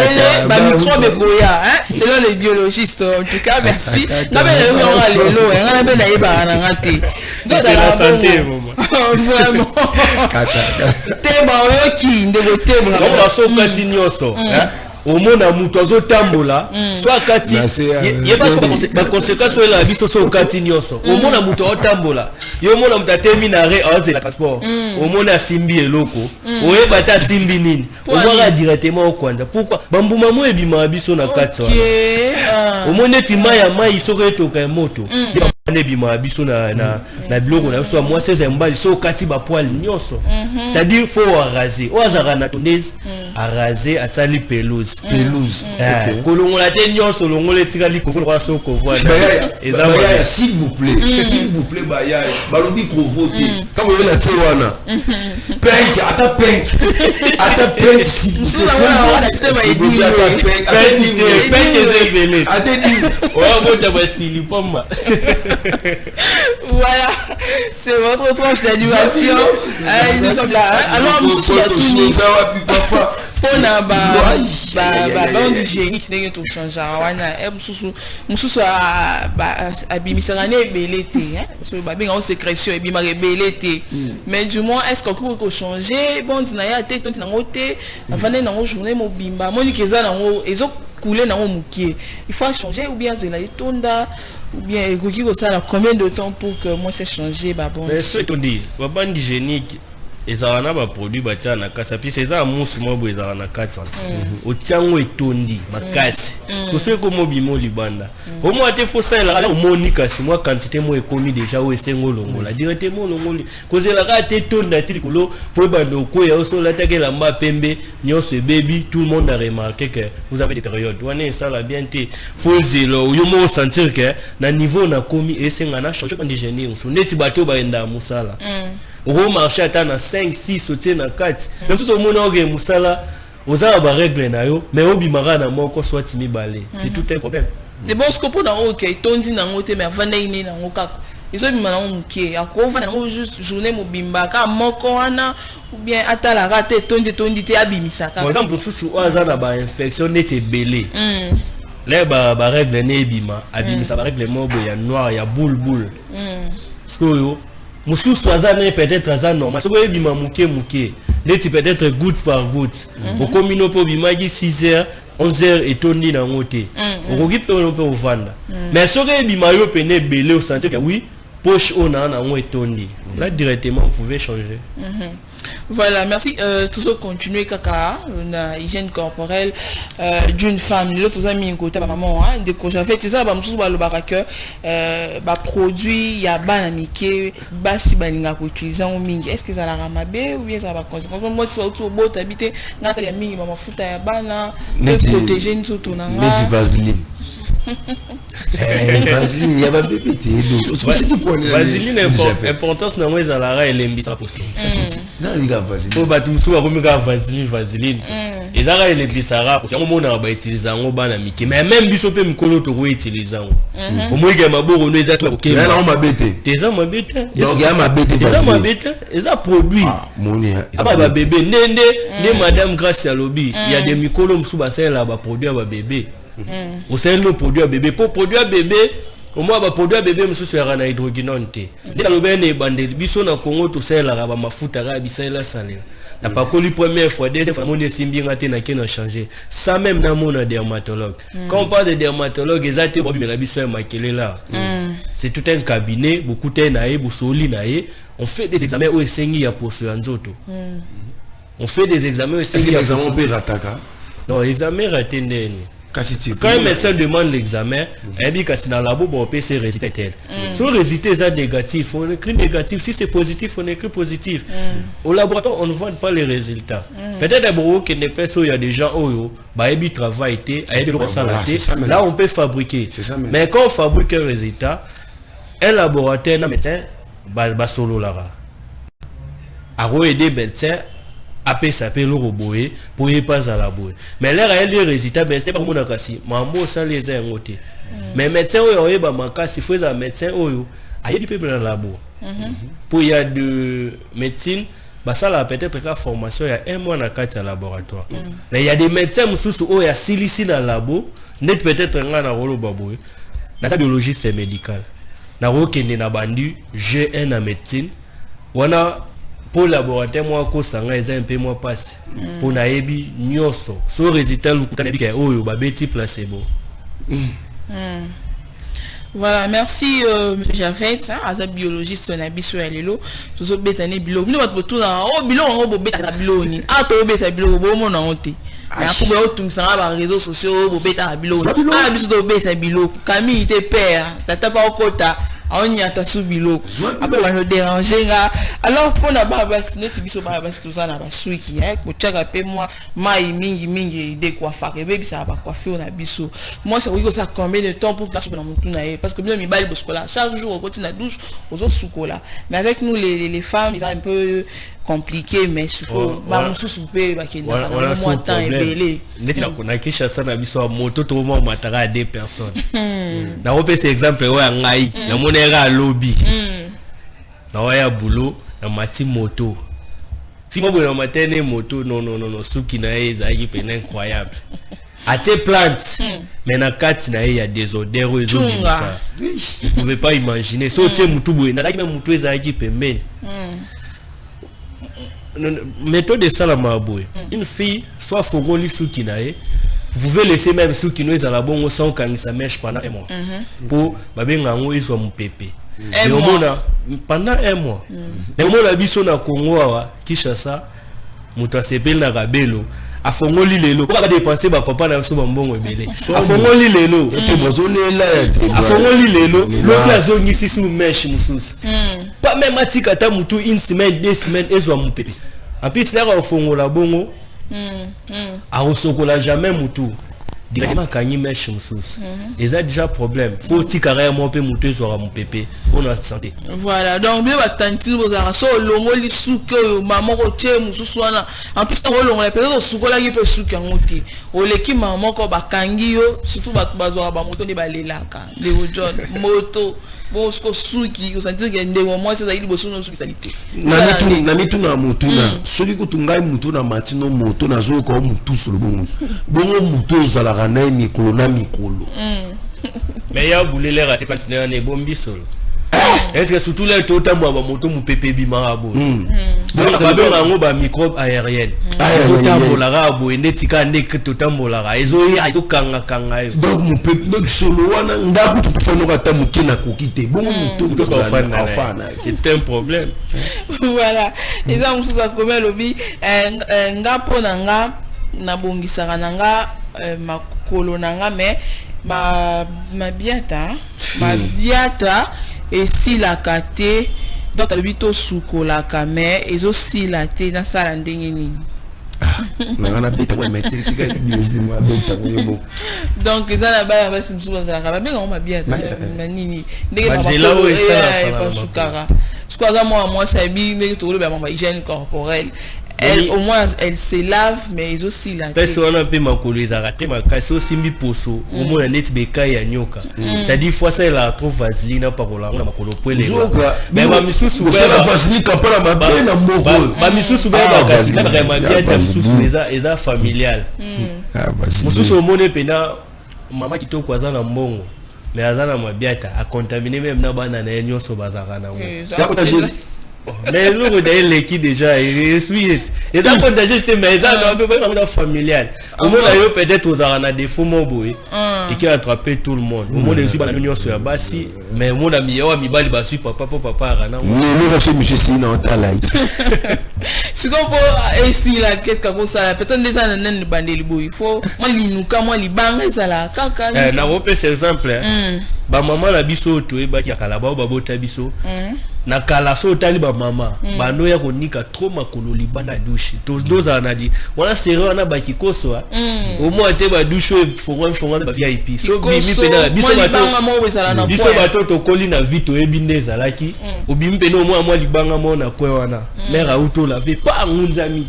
microbes boya selon les biologistes en tout cas merci non mais la santé vraiment au monde a mutozo tambola soit kati ye pas ba conséquence la biso so kati nyoso au monde a mutozo tambola yo mona mutatemi na re aze la passeport au monde a simbi eloko oye bata simbi nini on va directement au kwanda pourquoi bambuma mo ebima biso na kati au monde tima ya mai soko etoka moto ne bima biso na biloko na so moi c'est mbali so kati ba poil nyoso c'est-à-dire faut raser o azara na tondeuse a raser atali pelouse kolongola te nyonso longola tikali kovo kwa soko voilà s'il vous plaît baya balobi kovoter quand on a sewana pink ata pink si vous voilà, c'est votre tranche d'animation. Nous sommes là. Alors, nous sommes là on a bande hygiénique n'est tout changé. Nous sommes à sécrétion et mais du moins est-ce qu'on peut changer bon dinaya te quand na ngote afane na journée mobimba monique za na ngo ezo couler na mukie il faut changer ou bien c'est la itonda ou bien ça combien de temps pour que moi c'est changé bah bon mais c'est tout dit ba bande hygiénique ezana ba produit batia na kasa puis c'est ça musu mobo ezana na kati otiango etondi makasi ko se ko mobimo libanda au moins te faut ça la monika si moi quantité mo ekomi déjà o esengo longola directement longoli cause la rate tonda tikolo pour bando ko ya so la take la mba pembe nyonso baby tout le monde a remarqué que vous avez des périodes wana ça la bien te faut zelo yo mo sentir que na niveau na komi esenga na changer quand déjeuner on neti bato ba enda musala au marché atana 5 6 sauter na 4 même tout au monde oge musala oza ba règle na yo mais obimara na moko soit timi balé c'est tout un problème de bon scope na OK tondi na ngote mais vanda ine na ngokaka iso bima na ngoke akova na ngo juste journée mobimba ka moko wana ou bien atala rate tondi te abimisaka par exemple sous oza na ba infection nete belé là ba règle ne bima abimisa ba règle mobo ya noir ya boule ce que yo mususu azana peut-être azana normal soko ebima muke ndeti peut-être goutte par goutte okomino po bimagi 6h 11h etondi na ngote okoki pe on peut ovanda mais soko ebima yo pene belé au sentir que oui poche on a ngo etondi là directement vous pouvez changer. Voilà, merci. Toujours continuer kaka na hygiène corporelle d'une femme. L'autre amis un côté maman hein de quoi fait c'est ça ba mususu ba lobaka que ba produit ya bana mike basi balinga ko utiliser en mingi. Est-ce que ça la ramabe ou bien ça va conséquence moi si autour beau habiter na ça ya mingi mama futa ya bana de protéger nous tout na nga vaseline. Vaseline ya ba bébé té donc c'est tout pour vaseline importance na moi za la elembi 100%. Non, il y a vaseline. Oh, bah, tout ça, comme il y a vaseline. Et là, il est bizarre. Parce que on a utilisé un banana Mickey. Mais même si on peut me connaître, on utilise un. Au moins, il y a ma bourre, on est à toi. Ok. Là, on m'a bêté. T'es ça, ma bête. Donc, il y a ma bête. T'es ça, ma bête. Et ça produit. Ah, bah, bébé. Né, madame, grâce à lobby. Il y a des microbes sous bassin là, bah, produit à bébé. Au sein de produit à bébé. Pour produire à bébé. Au moins ba produit bébé monsieur sera na hydroquinone té ndika lobene bande biso na Congo to sela ba mafuta ra bisela salé na pas connu première fois deuxième fois mon simbi ngate na kena changer ça même na mon dermatologue quand on parle de dermatologue exacté bo bi na biso makele là c'est tout un cabinet beaucoup té naé busoli naé on fait des examens au esengi ya poso ya nzoto on fait des examens au esengi ya examen peut rataka non examen raté ndeni. Quand un médecin demande l'examen, il dit que c'est dans le labo, on peut se résultat tel. Si le résultat est négatif, on écrit négatif. Si c'est positif, on écrit positif. Au laboratoire, on ne voit pas les résultats. Peut-être d'abord qu'il y a des gens qui travaillent, là on peut fabriquer. Mais quand on fabrique un résultat, un laboratoire, un médecin, va solo là. À aider médecin. Après ça peut le roboer pour y pas à la boue mais là il y a des résultats ben c'est pas comme on a cassé mambo ça les a ngoté mais médecin oyo ba makasi faut un médecin oyo ayi di peut dans la boue pour il y a de médecine bah ça là peut-être que formation il y a un mois dans quatre laboratoire mais il y a des médecins mususu oyo ya silici dans la boue net peut-être ngana rolo babou na biologiste médical na rokende na bandu G1 en médecine wana pour laboratoire moi ko sanga eza un peu moins passe pour naebi nyoso so résultat lukuta nabi ka oyo ba beti placebo. Voilà, merci monsieur Jafet, hein, as biologiste na biso ya lelo, so betane bilo. Nous va tout na bilo ngo beta bilo ni. Ah to beta bilo bo mo na honte. Mais après on tout ça ba réseaux sociaux bo beta bilo. Ah biso to beta bilo. Camille te père, tata pa okota. On y a ta sous-bilo. Après, on va déranger. Alors, pour la babas, net biso babas, tout ça, n'a pas souki. Pour tchaka pe moi, maï mingi, de quoi faire. Et baby, ça va pas coiffer, on a biso. Moi, ça veut dire ça combien de temps pour placer dans mon tournaille. Parce que bien, mi balle boscola. Chaque jour, on continue la douche, aux autres soukola. Mais avec nous, les femmes, ils sont un peu compliqué, mais je trouve on souper bah qui est moins temps et belé. Net la konaki chassa na biso moto to mo matara à deux personnes. Na opé c'est exemple ouais ngai na monera lobby. Na waya boulot na mati moto. Si mo na matene moto non suki na eza qui est incroyable. À tes plantes, mais dans quatre il y a des odeurs ça. Vous pouvez pas imaginer. So tu mutubu na même mutu eza qui pembeni. Méthode de Salamaboué. Une fille, soit Fogoli Soukinae, vous pouvez laisser même Soukinoe à la bonne sans quand ça mèche pendant un mois. Pour Babengango, ils sont mon pépé. Pendant un mois. Mais moi, la biso na Congo, Kishasa, Moutassepel na Rabelo. A Fongoli lelo, pourquoi pas dépenser ma papa na so mbongo ebele. A Fongoli lelo, a Fongoli lelo, l'autre la zone ici sous mèche mususu. Pas même atika ta mutu une semaine, 2 semaines et zo mupé. En plus là au Fongola bongo. A osokola jamais mutu. Directement kanyi mèche mususu. Et ça déjà problème. Faut ti carrément pe mutu zo ra mupépé pour notre santé. Voilà, donc bien batanti bozara so longo li suko maman ko tie mususu wana. En plus on longo la période suko la yepe suki ngote. O leki maman ko bakangi yo surtout bazo ba moto ne balelaka. Le John moto bon ce suki on sentir que ndemo moi c'est ça il bosso no suki salite. Na mitu na moto na soki kutungai mutu na matino moto na zo ko mutu solo bongo. Bongo mutu zala na mikolo na mikolo. Mais ya boulé les raté quand c'est un bombi solo. est-ce que surtout là tout temps moi moto mu pepe bima abo donc ça veut dire ngo microbe aérienne tout temps bolara abo endetika ndeke tout temps bolara ezo kanga donc mu pepe donc solo wana ndaku tufano kata mukina kokite bon muto c'est un problème. Voilà les gens sont comme lobby nga pona nga na bongisaka nanga makolo nanga mais ma biata et si la kate donc le bito suko la kame et aussi la te na sala ndenge nini donc ça là bas va se souba ça ka bien on ma biata nini ndenge ba sukara sukara moi ça bi ndenge to le ba hygiène corporelle. Elle, au moins elle se lave mais ils aussi la parce qu'on a peu makolo les arrêter makasi aussi mbi poso au moins net beka ya nyoka c'est-à-dire fois ça la trop vaseline pas pour la makolo poele mais ba misusu ba vaseline ka pas la mabena moko ba misusu ba kasi na vraiment bien ta misusu eza familial misusu au monde pena mama kitoko azana mbongo mais azana mabiata a contaminé même na bana na nyonso bazaka na ngo mais nous l'équipe déjà et ça contagieux c'était mais ça un peu pas familial au moins là peut-être aux arana des faux mots et qui a attrapé tout le monde au moins les yeux la union sur la base mais mon ami mi bali basu papa arana nous c'est monsieur Sina en talai si on peut essayer la quête comme ça peut-être des années ne bandeli boy il faut moi linuka moi libanga ça la kaka na repère c'est exemple ba maman la biso to e ba ki akala ba bota biso na kala so tali ba mama bando ya konika trop makolo libanda douche to doza na di wana sero na ba kikoso au moins te ba douche fonga ba VIP so bimi pena biso bato to koli na vito e bindeza laki obimi pena au moins libanga mo na kwe wana mère auto la ve pa ngunzami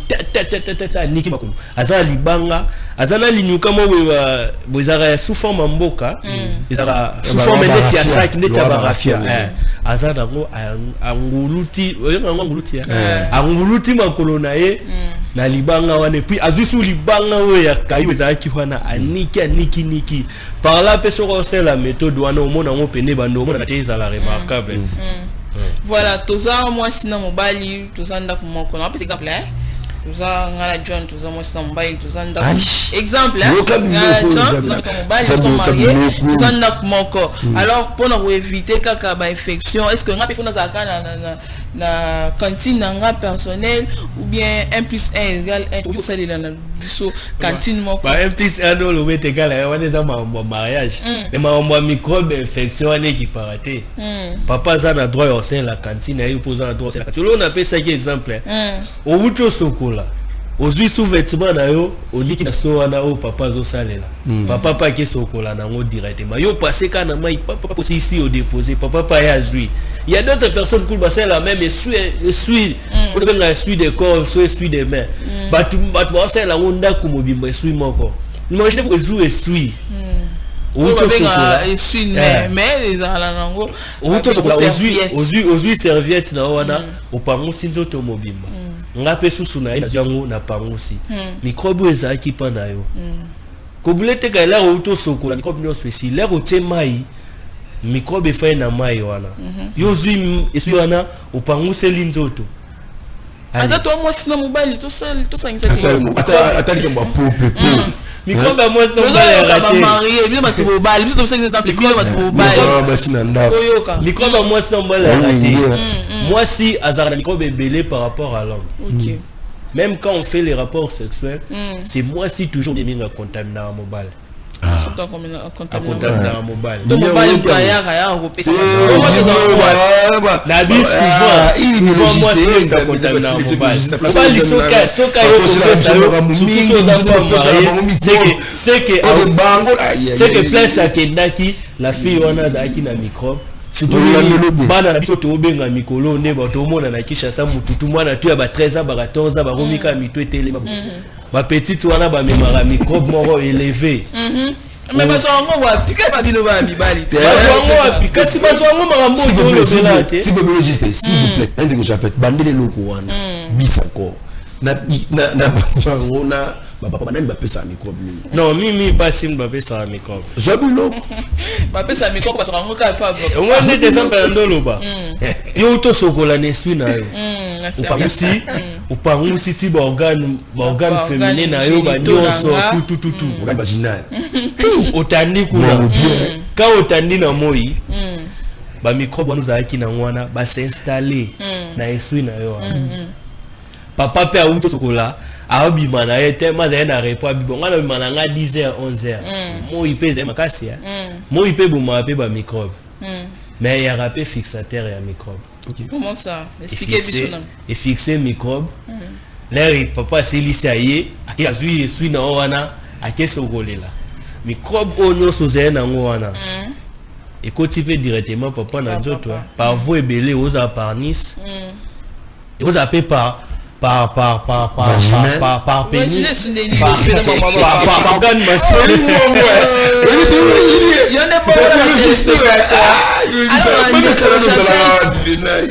ta niki makolo azala libanga azana linyuka mo bo ezara sous forme mboka ezara sous forme neti ya sac neti ya barafia azana ngo anguluti makolo na ye na libanga wana puis azusu libanga oyo ya kayi ezalaki wana aniki par là peso ko c'est la méthode wana omona ngo pene bando omona te ezala remarquable. Voilà toza moi sinon mobali toza ndako moko na pesi exemple toza ngala John toza moi sinon mobali toza ndako exemple John mobali sont mariés toza ndako moko alors pour nous éviter kaka ba infection est-ce que nga pe fona za kana na cantine nga personnel ou bien 1+1 égale 1 tout ça là biso cantine moko ba 1+1 no le met égal à wana za mariage mais ma microbe infection ane qui paraté papa za na droit au la cantine et opposant na droit au la cantine on appelle ça qui exemple au wuto sokola ozui sous-vêtement na yo oliki na so wana o papa zo salela papa pa ke sokola na ngo directement yo passer kana mai papa aussi ici au déposer papa pa ya zui il y a d'autres personnes qui basent la même essuie on peut nga essuie des corps so essuie des mains batu ça la onda ko mobimba essuie moko imagine faut jouer essuie auto sokola essuie mais les ala nango auto sokola ozui serviette na wana opango sinzoto mobimba ngape susu na ina yango na pangosi microbe ezaki pa na yo ko bulete ka la auto sokola microbe no swesi la rote mai microbe fa na mai wana yo zui esu wana opangosi linzoto ata to moi sina mobile to ça ngisa ata li mba pope microbe à moi non pas marié bien matu mobile bien ça exemple bien matu mobile microbe à moi non pas raté moi si azar microbe belé par rapport à l'homme même quand on fait les rapports sexuels c'est moi si toujours des mines contaminé en mobile contaminé en mobile donc mobile kaya repéter la vie souvent moi c'est contaminé en mobile mobile soka c'est que place à kendaki la fille wana zaki na microbe surtout bana na biso to benga mikolo ne ba to mona na Kinshasa mututu mwana tu ya ba 13 ans ba 14 ans ba romika mito etele ba petite wana ba memara microbe moro élevé mais ba zongo wa pika ba bino ba mibali ba zongo wa pika si ba zongo marambo to le belate si bebe juste s'il vous plaît un de que j'ai fait bandele loko wana bisako na papa nani ba pesa microbe non mimi pas sim ba pesa microbe Zabilo ba pesa microbe parce qu'on ka pas on va des exemples ndolo ba yo to sokola ne suis na yo ou pas aussi ti ba organe féminin na yo ba nyonso tout organe vaginal otandi kuna ka otandi na moi ba microbe nous a qui na ngwana ba s'installer na esui na yo papa pe a uto sokola a bima na tellement na repo bibonga na bima na 10h 11h moi il pèse makasi moi il peut boma pe ba microbe mais il y a rapé fixateur ya microbe. Comment ça? Expliquez bien. Et fixer microbe là papa c'est lycée a zui sui na wana a kesogolela microbe onyo soze na ngwana et quand tu fais directement papa na nzoto par voie belé aux aparnis et aux appels par pénis par organe masculin il y en a pas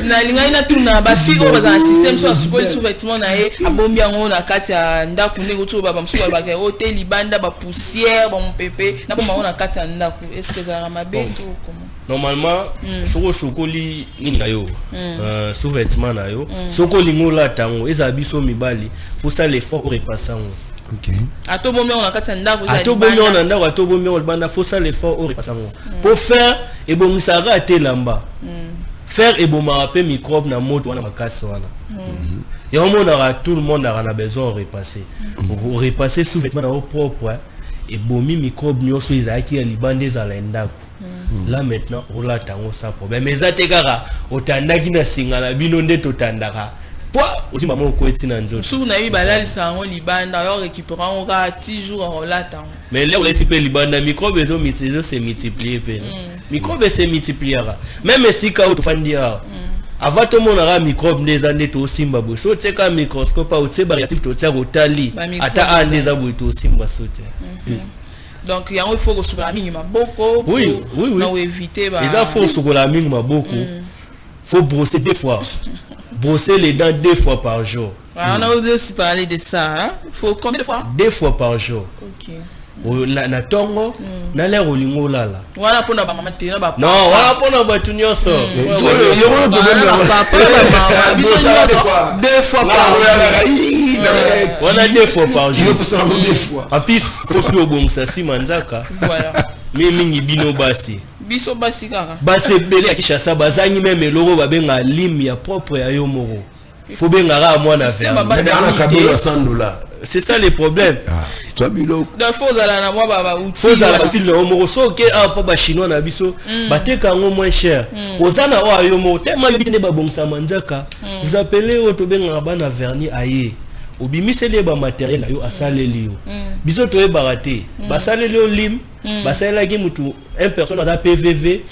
na linga ina tuna ba figo ba za système so spoil sous-vêtement na e abombi yango na kati ya ndaku ndeko to baba msuba ba ke hotel libanda ba poussière ba mpepe na bomba na kati ya ndaku est-ce que ça mabe to comment normalement sokoli nini na yo sous-vêtement na yo sokoli ngola tango eza biso mibali faut ça l'effort pour repasser ngo. OK atobomi on a kati ya ndaku za atobomi on a ndaku atobomi on banda faut ça l'effort pour repasser ngo pour faire et bon misara te lamba faire et bon marape microbe na moto wana makasi wana et on aura tout le monde a besoin de repasser pour repasser sous-vêtement na propre et bomi microbe nyonso ezaki ya libande za la ndaku là maintenant on l'attend sans problème mais zatekara otandaki na singa na bino nde totandaka toi aussi maman ko etina nzoto sou na ibalali sango libanda yo récupérer on ka 10 jours on l'attend mais là on laisse pe libanda microbe ezo se multiplier pe microbe se multipliera même si ka otofandia avant tout mon ara microbe des années to simba bo so teka microscope au tseba réactif to tsaka otali ata andeza bo to simba sote. Donc il faut que sur la mingi maboko oui pour éviter ba ils faut sur la mingi maboko faut brosser 2 fois brosser les dents 2 fois par jour. On a aussi parlé de ça hein? Faut combien de fois? 2 fois par jour. OK. Na tongo na le rolingo lala wala pona ba mama tena ba non wala pona ba tunyoso yo deux fois par jour wala 2 fois par jour faut ça 2 fois en plus faut sur bongsa si manzaka voilà mingi bino basi biso basi kaka basi belé ya Kishasa bazangi même eloko ba benga lim ya propre ya yo moko faut benga ra mwana vers c'est ça le problème. Donc faut aller na moi baba outil. Faut aller outil le homo so que pas ba chinois na biso bateka ngo moins cher. Ozana wa yo mo tellement bité ba bongsa manzaka. Vous appelez au to benga bana vernis aye. Obimise le ba matériel yo asaleli yo. Biso to e baraté. Ba saleli yo lim, ba saleli ki mutu un personne à PVV.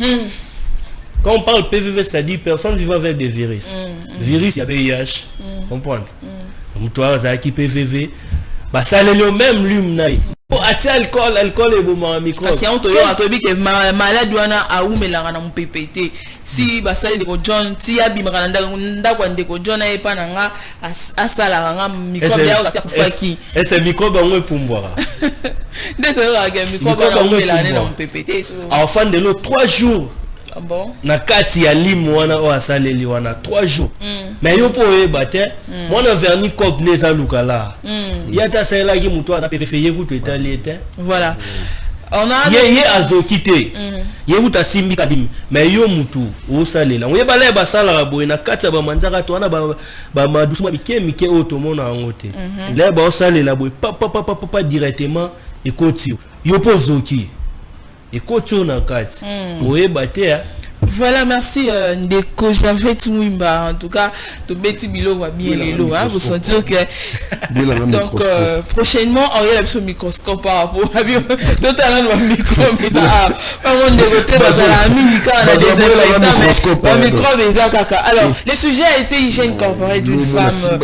Quand on parle PVV, c'est-à-dire personne vivant avec des virus. Virus, il y avait VIH. Comprendre. Toi, ça qui PVV. Bah ça le même l'humnaï. Pour attirer alcool et bon micro. Parce qu'on te dit que malade wana a ou melanga na mppt. Si bah ça le John, si abi makanda ndakwa ndeko John e pa nanga asala nga microbe ya ka faki. Et c'est microbe on peut boire. Ndete la microbe na melanga na mppt. Enfin de l'eau 3 jours. Ah bon? Na kati ya limu wana o asaleli wana 3 jours. Mais yo po e bate, mona verni cop neza lukala. Yata sela ki muto ata pefeye kuto etali ete. Voilà. On a ye azokite. Ye uta simbi kadim. Mais yo mutu o salela. Oye bala ba sala boye na kati ba manzaka to wana ba madusu mike otomona ngote. Là ba o salela boye pa directement et koti. Yo po zoki. Et quand on a 4, oui, voilà, merci Ndeko Javette Mwimba. En tout cas, ton petit bilo va bien les lots. Vous sentez que. Donc, prochainement, on y a le microscope par rapport à totalement le micro. Mais ça, pas mon dégoûté, parce que la mimique, on a des infectants, mais le micro, mais ça, caca. Alors, le sujet a été hygiène corporelle d'une femme,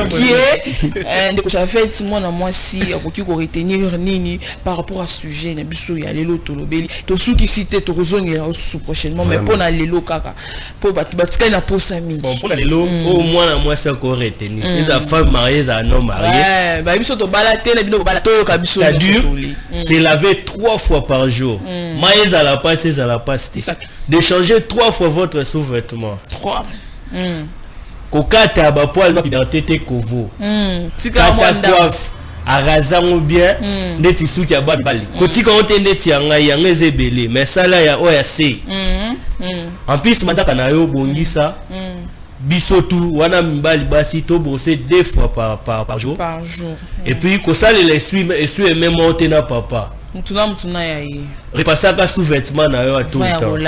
qui est Ndeko Javette, moi, si, on peut retenir Nini par rapport à ce sujet, il y a les lots, tout le béli. Tout ce qui cite, tout tozongela osusu prochainement mais pour na lelo kaka pour batika na posa mingi bon pour na lelo au moins na moi ça ko retenir les femmes mariées les hommes mariés ba biso to balate na bino balate to ka biso c'est laver 3 fois par jour mariés à la passe et à la passe de changer 3 fois votre sous-vêtement 3 kokata ba poil d'identité kovo tika mwanda coiffe arazango bien ndeti suki ya babali kotika onte ndeti yanga yanga ezebele mais ça là ya oya c'est en plus mataka na yo bongisa biso tout wana mbali basi to brosser 2 fois par jour et puis ko sale les essuie même monter na papa mtuna ya yi repasser ka sous-vêtement na yo à tout le temps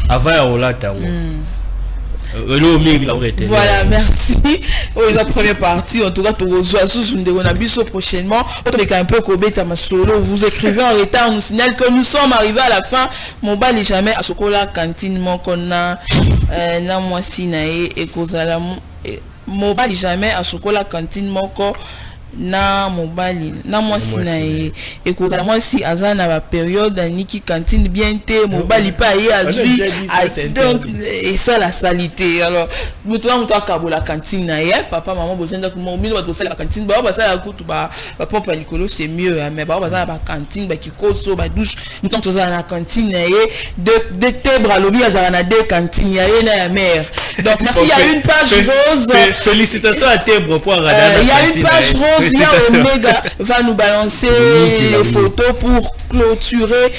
avant ya rolata voilà, merci. La première partie, en tout cas, on a vu prochainement. Un peu vous écrivez en retard, nous signale que nous sommes arrivés à la fin. Mon bal n'est jamais à Sokola cantine, qu'on a moi sinae et kozala. Mon bal n'est jamais à Sokola cantine, na mobali na mwasi na ye ekota mwasi azana ba période niki cantine bien te mobali pa ye azui donc et ça la salité alors muto akabo la cantine na ye papa maman bozenda ko mobile ba tosala cantine ba ça ya kutu ba pompa likolo c'est mieux mais ba za ba cantine ba kikoso ba douche muto tozala na cantine na ye de tebra lobi azala na deux cantines ya ye na ya mère donc merci il y a une page rose félicitations à Tebra pour Radana il y a une page rose. Là, Omega va nous balancer les photos pour clôturer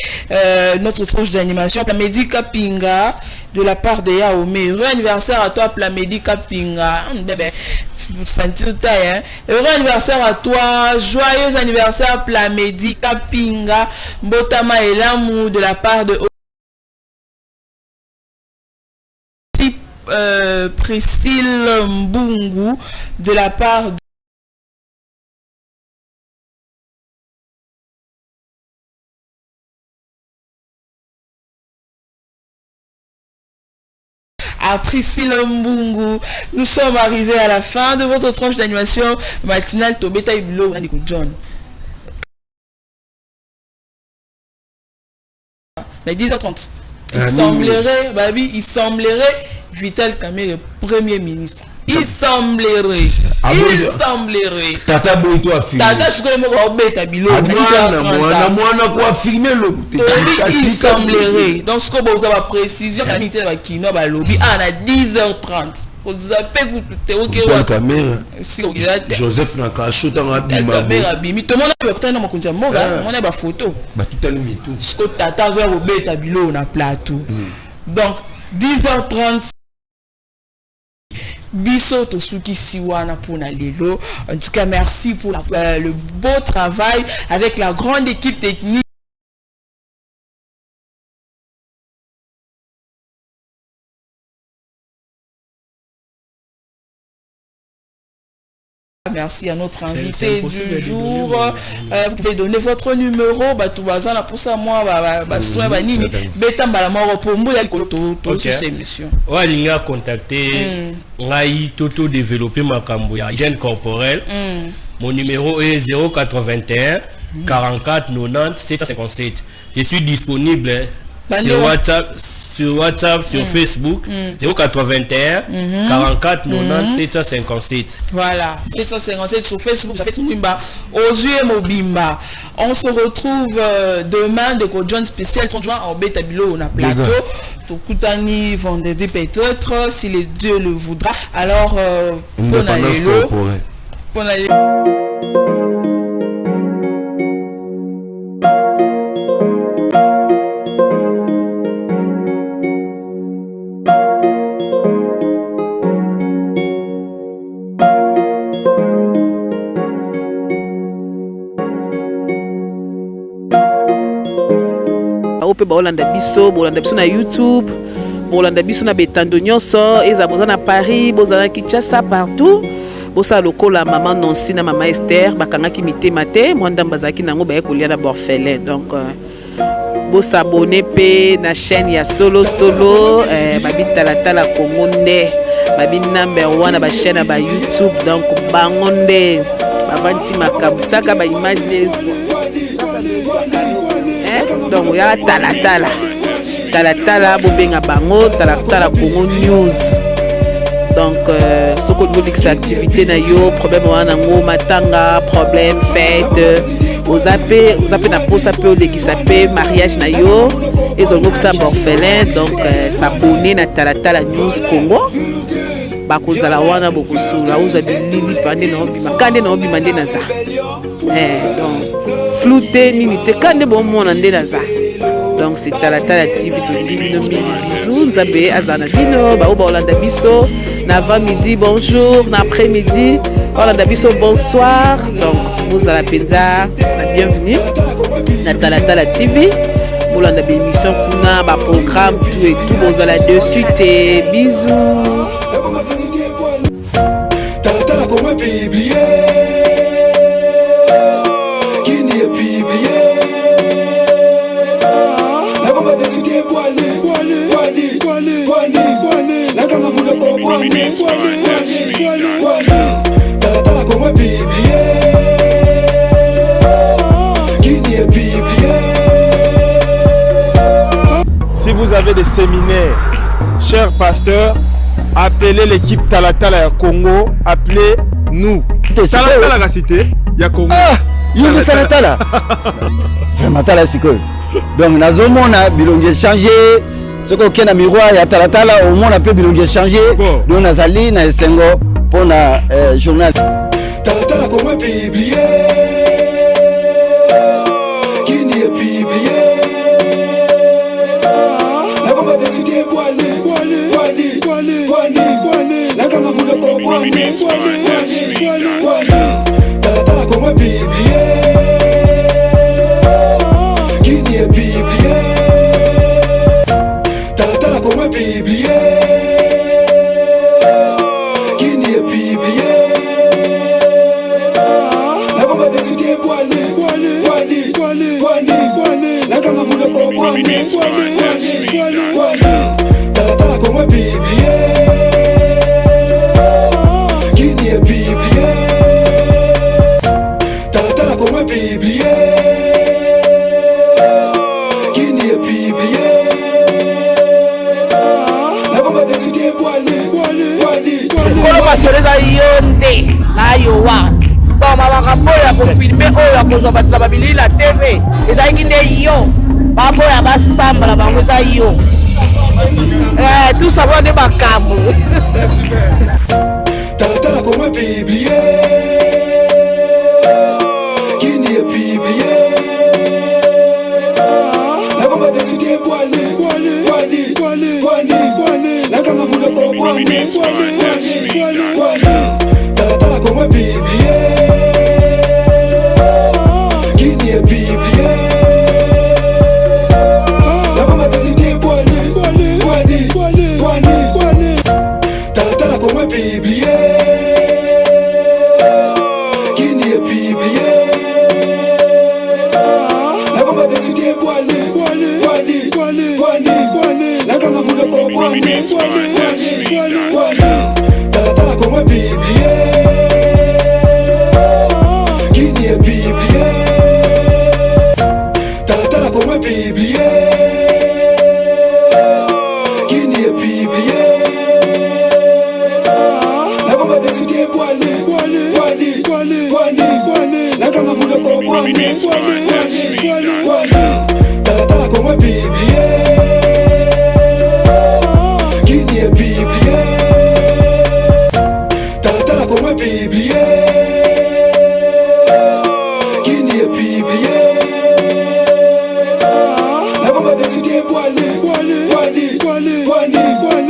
notre tranche d'animation. Plamedi Kapinga de la part de Yaomé. Heureux anniversaire à toi, Plamedi Kapinga. Vous sentez ça, hein? Heureux anniversaire à toi. Joyeux anniversaire, Plamedi Kapinga. Botama et l'amour de la part de Priscille Mbungu de la part de Priscille Mbungu. Nous sommes arrivés à la fin de votre tranche d'animation matinale Tobeta Iblo John. À 10h30. Il semblerait Vital Kamerhe Premier ministre. Il semblerait. Tata Boito a filmé. Tata Shikolemoko Bilo. Moi quoi filmer le. Il semblerait. Donc ce que vous avez précision, la unité de Kino ba lobby à 10h30. Vous appelez vous Vital Kamerhe. Joseph Nakacho dans la bimi. Tout le monde a obtenu mon compte moga, on a ba photo. Ba tout à l'heure tout. Ce que Tata va Robeta Bilo na plateau. Donc 10h30 Biso Tosuki Siwana pour Nalelo. En tout cas, merci pour le beau travail avec la grande équipe technique. Merci à notre invité du jour. Vous pouvez donner votre numéro. Pour ça, moi, il a contacté Toto développer ma hygiène corporelle. Mon numéro est 081 44 90 757. Je suis disponible sur WhatsApp, sur Facebook, 081 44 90 757. Voilà, 757 sur Facebook, ça fait tout Mimba. Ozué Mobimba. On se retrouve demain de John spécial 30 juin en Beta Bilo, on a plateau. Tokutani vendredi peut-être, si les dieux le voudra. Alors, pour aller bolanda biso na YouTube, bolanda biso na betando nyonso, ezabozana Paris, bozana Kinshasa partout. Bosa lokola maman Nancy na maman Esther bakanga ki mitema te, mwanda mbazaki nango baye kolia na borfelin. Donc bosa abonné pe na chaîne ya solo babi tala Congo nde babi #1 ba chaîne ba YouTube. Donc bangonde bavanti makabutaka ba image les donc ya tala talatala bobenga bango talatala Congo News. Donc ce qu'on veut dire que c'est activité na yo problème wana ngo matanga problème fête aux appels na posa pe qui s'appelle mariage na yo et ont que ça orphelin donc s'abonner na talatala News Congo bakozala wana bokosula oza bilili pande na obima kande na obima nde naza donc flouté nini te kande bomona nde naza. Donc c'est talatala TV to bino bisous nzambe azana bino ba olanda biso na avant midi bonjour na après midi olanda biso bonsoir. Donc vous à la penza la bienvenue na talatala TV olanda ba émission kuna ba programme tout et tout vous à la dessus et bisous. Talatala comment publier qui n'y est publié. Si vous avez des séminaires, chers pasteurs, appelez l'équipe Talatala Congo, appelez-nous. Talatala la cité, il y a Congo. Ah, il y a Talatala. Vraiment Talatala. Donc nazomona bilonge changer ce qu'on a miroir ya talatala au monde appelle bilonge changer donc nazali na esengo pour na journal talatala comment publier qui n'y est publié la comme vérité boali la comme mon ko boali talatala comment publier. la TV ezalaki nde yo baboya basambala bango eza yo tout savoir nde makambo talatala comment publier qui n'y est publié la bombe vérité boali la kanga munoko boali talatala comment publier. Voilà.